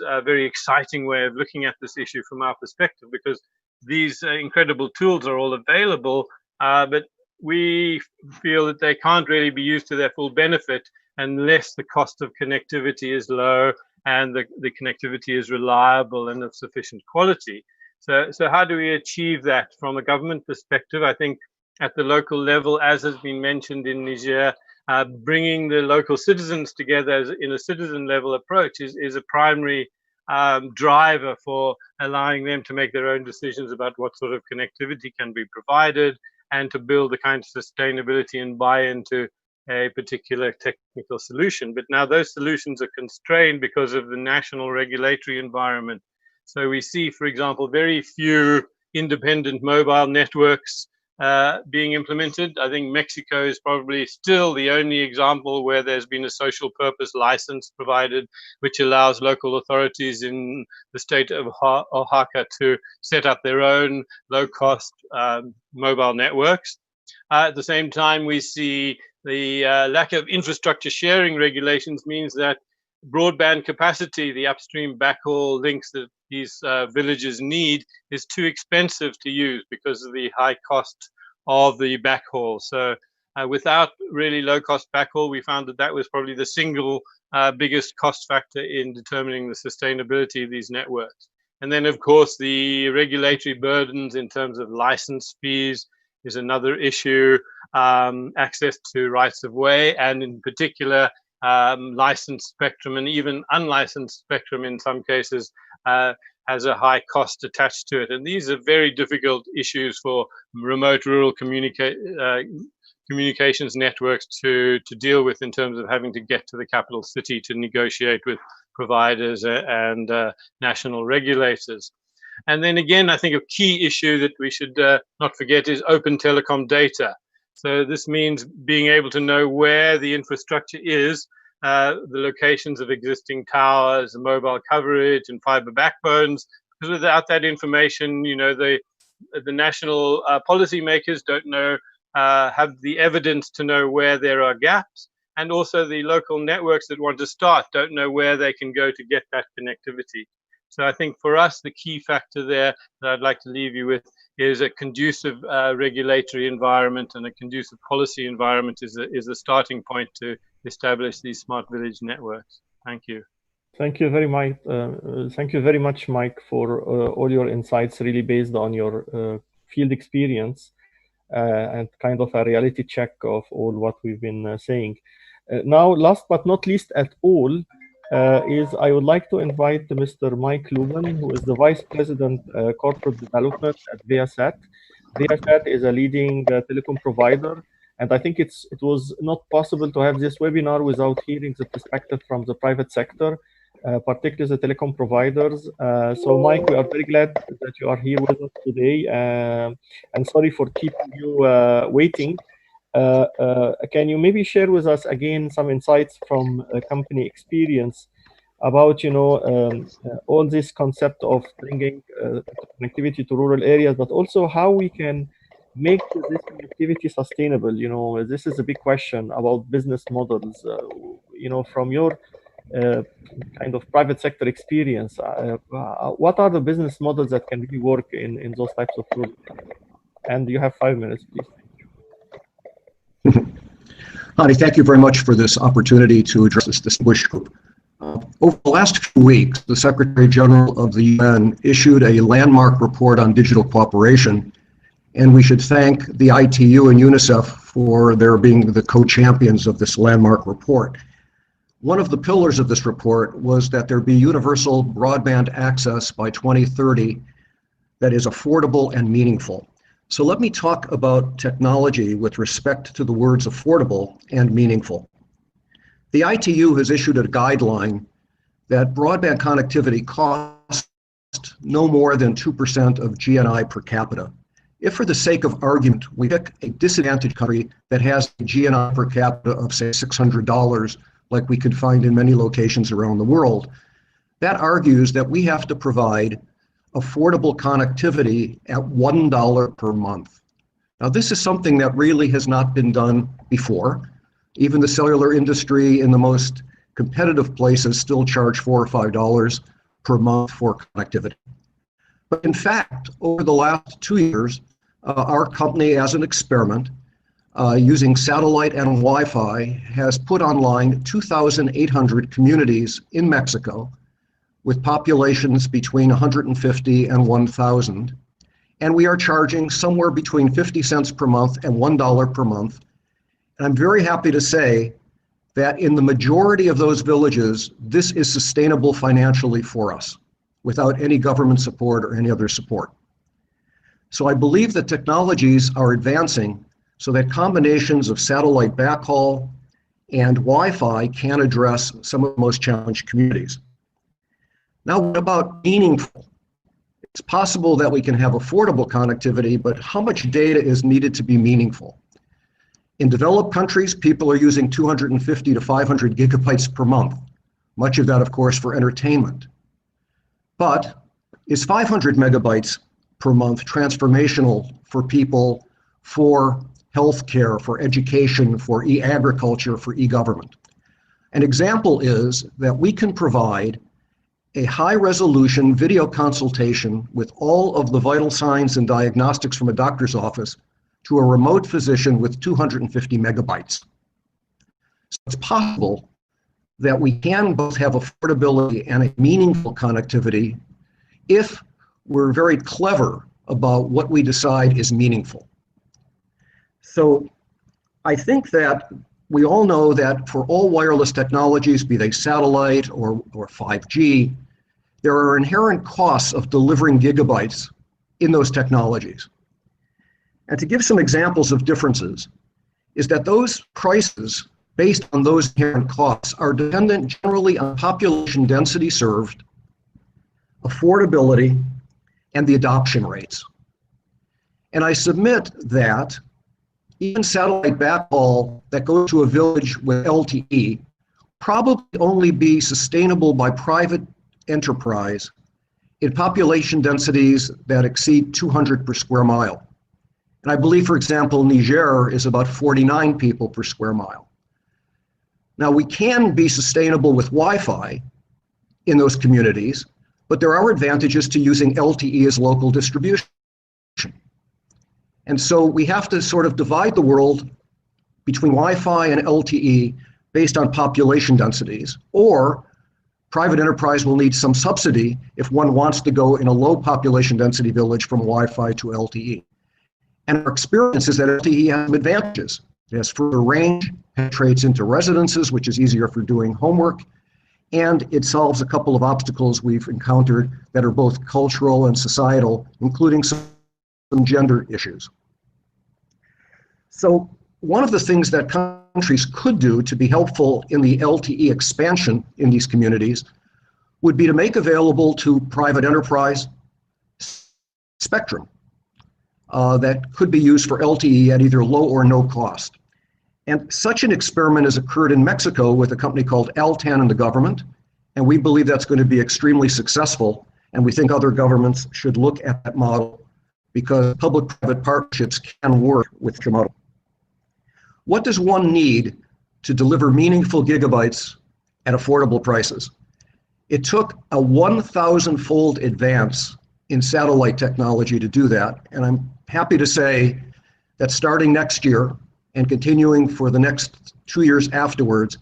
a very exciting way of looking at this issue from our perspective, because these incredible tools are all available, but we feel that they can't really be used to their full benefit unless the cost of connectivity is low and the connectivity is reliable and of sufficient quality. So how do we achieve that from a government perspective? I think at the local level, as has been mentioned in Niger, bringing the local citizens together in a citizen level approach is a primary driver for allowing them to make their own decisions about what sort of connectivity can be provided and to build the kind of sustainability and buy-in to a particular technical solution. But now those solutions are constrained because of the national regulatory environment. So we see, for example, very few independent mobile networks being implemented. I think Mexico is probably still the only example where there's been a social purpose license provided, which allows local authorities in the state of Oaxaca to set up their own low-cost mobile networks. At the same time, we see the lack of infrastructure sharing regulations means that broadband capacity, the upstream backhaul links that these villages need, is too expensive to use because of the high cost of the backhaul. So without really low-cost backhaul, we found that that was probably the single biggest cost factor in determining the sustainability of these networks. And then, of course, the regulatory burdens in terms of license fees is another issue, access to rights of way, and in particular, licensed spectrum and even unlicensed spectrum in some cases has a high cost attached to it. And these are very difficult issues for remote rural communications networks to deal with in terms of having to get to the capital city to negotiate with providers and national regulators. And then again, I think a key issue that we should not forget is open telecom data. So this means being able to know where the infrastructure is, the locations of existing towers, mobile coverage, and fiber backbones. Because without that information, you know, the national policymakers don't know, have the evidence to know where there are gaps, and also the local networks that want to start don't know where they can go to get that connectivity. So I think for us, the key factor there that I'd like to leave you with is a conducive regulatory environment, and a conducive policy environment is a starting point to establish these smart village networks. Thank you. Thank you very much. Thank you very much, Mike, for all your insights, really based on your field experience and kind of a reality check of all what we've been saying. Now, last but not least at all, is I would like to invite Mr. Mike Lubin, who is the Vice President Corporate Development at Viasat. Viasat is a leading telecom provider, and I think it was not possible to have this webinar without hearing the perspective from the private sector, particularly the telecom providers. So Mike, we are very glad that you are here with us today, and sorry for keeping you waiting. Can you maybe share with us again some insights from company experience about, you know, all this concept of bringing connectivity to rural areas, but also how we can make this connectivity sustainable? You know, this is a big question about business models. You know, from your kind of private sector experience, what are the business models that can really work in those types of rural? And you have 5 minutes, please. Hani, thank you very much for this opportunity to address this distinguished group. Over the last few weeks, the Secretary General of the UN issued a landmark report on digital cooperation, and we should thank the ITU and UNICEF for their being the co-champions of this landmark report. One of the pillars of this report was that there be universal broadband access by 2030 that is affordable and meaningful. So let me talk about technology with respect to the words affordable and meaningful. The ITU has issued a guideline that broadband connectivity costs no more than 2% of GNI per capita. If for the sake of argument, we pick a disadvantaged country that has a GNI per capita of say $600, like we could find in many locations around the world, that argues that we have to provide affordable connectivity at $1 per month. Now, this is something that really has not been done before. Even the cellular industry in the most competitive places still charge $4 or $5 per month for connectivity. But in fact, over the last 2 years, our company, as an experiment, using satellite and Wi-Fi, has put online 2,800 communities in Mexico with populations between 150 and 1,000. And we are charging somewhere between 50 cents per month and $1 per month. And I'm very happy to say that in the majority of those villages, this is sustainable financially for us without any government support or any other support. So I believe that technologies are advancing so that combinations of satellite backhaul and Wi-Fi can address some of the most challenged communities. Now, what about meaningful? It's possible that we can have affordable connectivity, but how much data is needed to be meaningful? In developed countries, people are using 250 to 500 gigabytes per month, much of that, of course, for entertainment. But is 500 megabytes per month transformational for people, for healthcare, for education, for e-agriculture, for e-government? An example is that we can provide a high-resolution video consultation with all of the vital signs and diagnostics from a doctor's office to a remote physician with 250 megabytes. So it's possible that we can both have affordability and a meaningful connectivity if we're very clever about what we decide is meaningful. So I think that we all know that for all wireless technologies, be they satellite or 5G, there are inherent costs of delivering gigabytes in those technologies. And to give some examples of differences, is that those prices based on those inherent costs are dependent generally on population density served, affordability, and the adoption rates. And I submit that even satellite backhaul that goes to a village with LTE probably only be sustainable by private enterprise in population densities that exceed 200 per square mile. And I believe, for example, Niger is about 49 people per square mile. Now, we can be sustainable with Wi-Fi in those communities, but there are advantages to using LTE as local distribution. And so we have to sort of divide the world between Wi-Fi and LTE based on population densities, or private enterprise will need some subsidy if one wants to go in a low population density village from Wi-Fi to LTE. And our experience is that LTE has some advantages. It has further range, penetrates into residences, which is easier for doing homework, and it solves a couple of obstacles we've encountered that are both cultural and societal, including some gender issues. So one of the things that countries could do to be helpful in the LTE expansion in these communities would be to make available to private enterprise spectrum that could be used for LTE at either low or no cost. And such an experiment has occurred in Mexico with a company called Altan and the government, and we believe that's going to be extremely successful, and we think other governments should look at that model because public-private partnerships can work with your model. What does one need to deliver meaningful gigabytes at affordable prices. It took a 1,000-fold advance in satellite technology to do that, and I'm happy to say that starting next year and continuing for the next 2 years afterwards,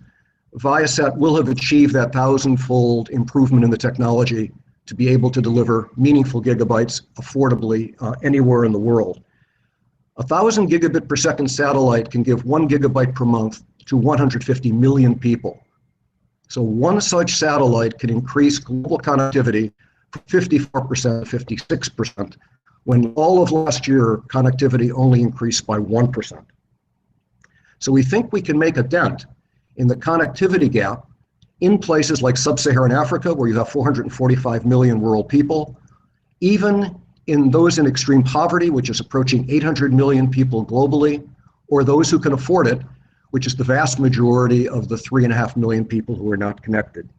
Viasat will have achieved that 1,000-fold improvement in the technology to be able to deliver meaningful gigabytes affordably anywhere in the world. 1,000 gigabit per second satellite can give 1 gigabyte per month to 150 million people. So one such satellite can increase global connectivity from 54% to 56%, when all of last year connectivity only increased by 1%. So we think we can make a dent in the connectivity gap in places like sub-Saharan Africa, where you have 445 million rural people, even in those in extreme poverty, which is approaching 800 million people globally, or those who can afford it, which is the vast majority of the 3.5 million people who are not connected.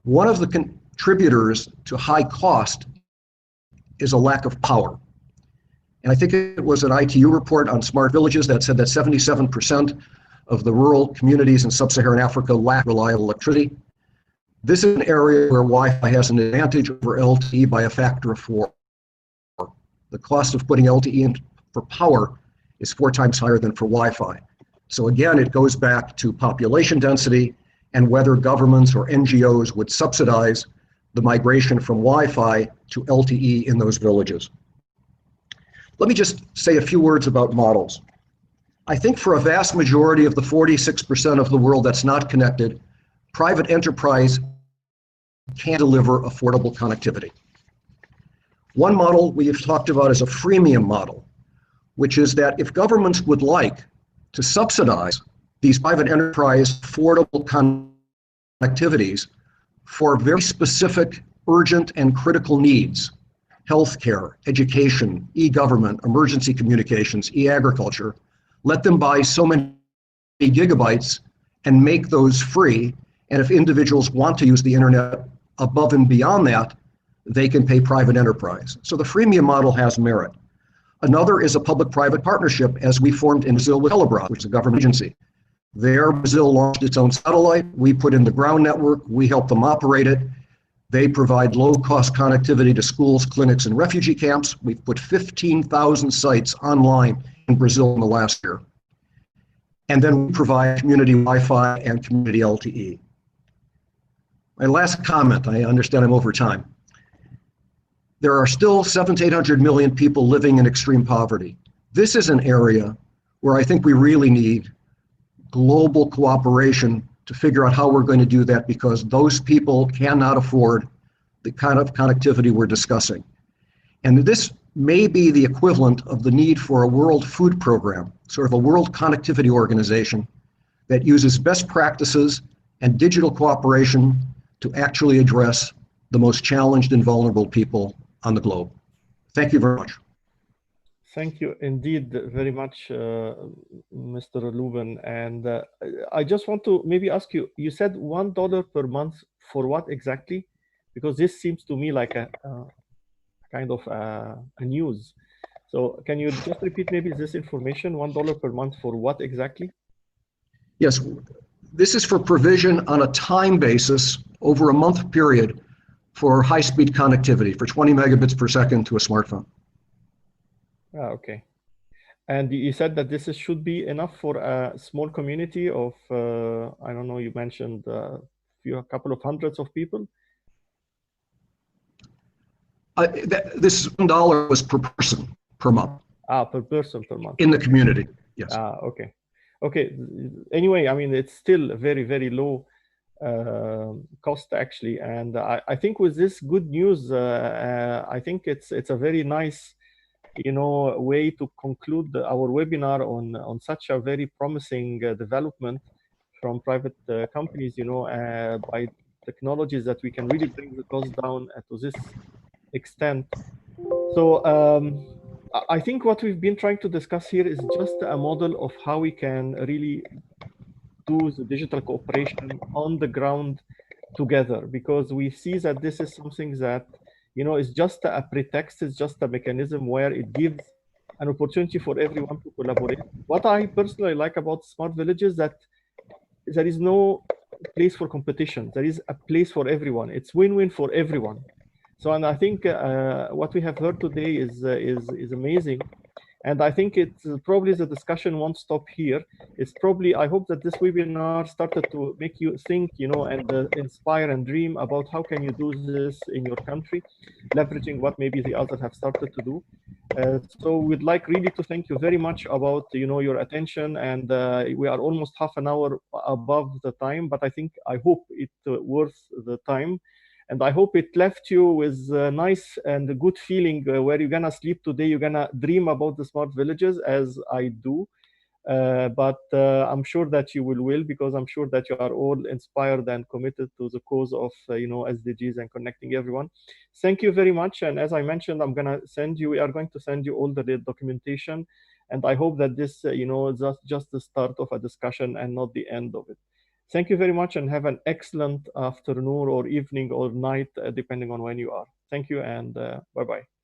One of the contributors to high cost is a lack of power. And I think it was an ITU report on smart villages that said that 77% of the rural communities in sub-Saharan Africa lack reliable electricity. This is an area where Wi-Fi has an advantage over LTE by a factor of 4. The cost of putting LTE in for power is 4 times higher than for Wi-Fi. So again, it goes back to population density and whether governments or NGOs would subsidize the migration from Wi-Fi to LTE in those villages. Let me just say a few words about models. I think for a vast majority of the 46% of the world that's not connected, private enterprise can deliver affordable connectivity. One model we have talked about is a freemium model, which is that if governments would like to subsidize these private enterprise affordable connectivities for very specific, urgent, and critical needs, healthcare, education, e-government, emergency communications, e-agriculture, let them buy so many gigabytes and make those free. And if individuals want to use the internet above and beyond that, they can pay private enterprise. So the freemium model has merit. Another is a public-private partnership, as we formed in Brazil with Telebrás, which is a government agency. There, Brazil launched its own satellite. We put in the ground network. We help them operate it. They provide low-cost connectivity to schools, clinics, and refugee camps. We've put 15,000 sites online in Brazil in the last year. And then we provide community Wi-Fi and community LTE. My last comment, I understand I'm over time. There are still 700 to 800 million people living in extreme poverty. This is an area where I think we really need global cooperation to figure out how we're going to do that, because those people cannot afford the kind of connectivity we're discussing. And this may be the equivalent of the need for a world food program, sort of a world connectivity organization that uses best practices and digital cooperation to actually address the most challenged and vulnerable people on the globe. Thank you very much. Thank you indeed very much, Mr. Lubin. And I just want to maybe ask you, you said $1 per month for what exactly? Because this seems to me like a kind of a news. So can you just repeat maybe this information, $1 per month for what exactly? Yes, this is for provision on a time basis over a month period for high-speed connectivity for 20 megabits per second to a smartphone. Okay. And you said that this should be enough for a small community of, I don't know, you mentioned a couple of hundreds of people? This $1 was per person per month. Per person per month. In the community, yes. Okay. Okay. Anyway, I mean, it's still very, very low cost actually. And I think with this good news, I think it's a very nice, way to conclude our webinar on such a very promising development from private companies, by technologies that we can really bring the cost down to this extent. So I think what we've been trying to discuss here is just a model of how we can really do the digital cooperation on the ground together, because we see that this is something that is just a pretext, it's just a mechanism where it gives an opportunity for everyone to collaborate. What I personally like about smart villages that there is no place for competition. There is a place for everyone. It's win-win for everyone. So, and I think what we have heard today is amazing. And I think it's probably the discussion won't stop here. It's probably, I hope that this webinar started to make you think, you know, and inspire and dream about how can you do this in your country, leveraging what maybe the others have started to do. So we'd like really to thank you very much about, you know, your attention, and we are almost half an hour above the time, but I hope it worth the time. And I hope it left you with a nice and a good feeling where you're gonna sleep today. You're gonna dream about the smart villages, as I do. But I'm sure that you will, because I'm sure that you are all inspired and committed to the cause of you know, SDGs and connecting everyone. Thank you very much. And as I mentioned, we are going to send you all the documentation. And I hope that this you know, is just the start of a discussion and not the end of it. Thank you very much, and have an excellent afternoon or evening or night, depending on when you are. Thank you, and bye-bye.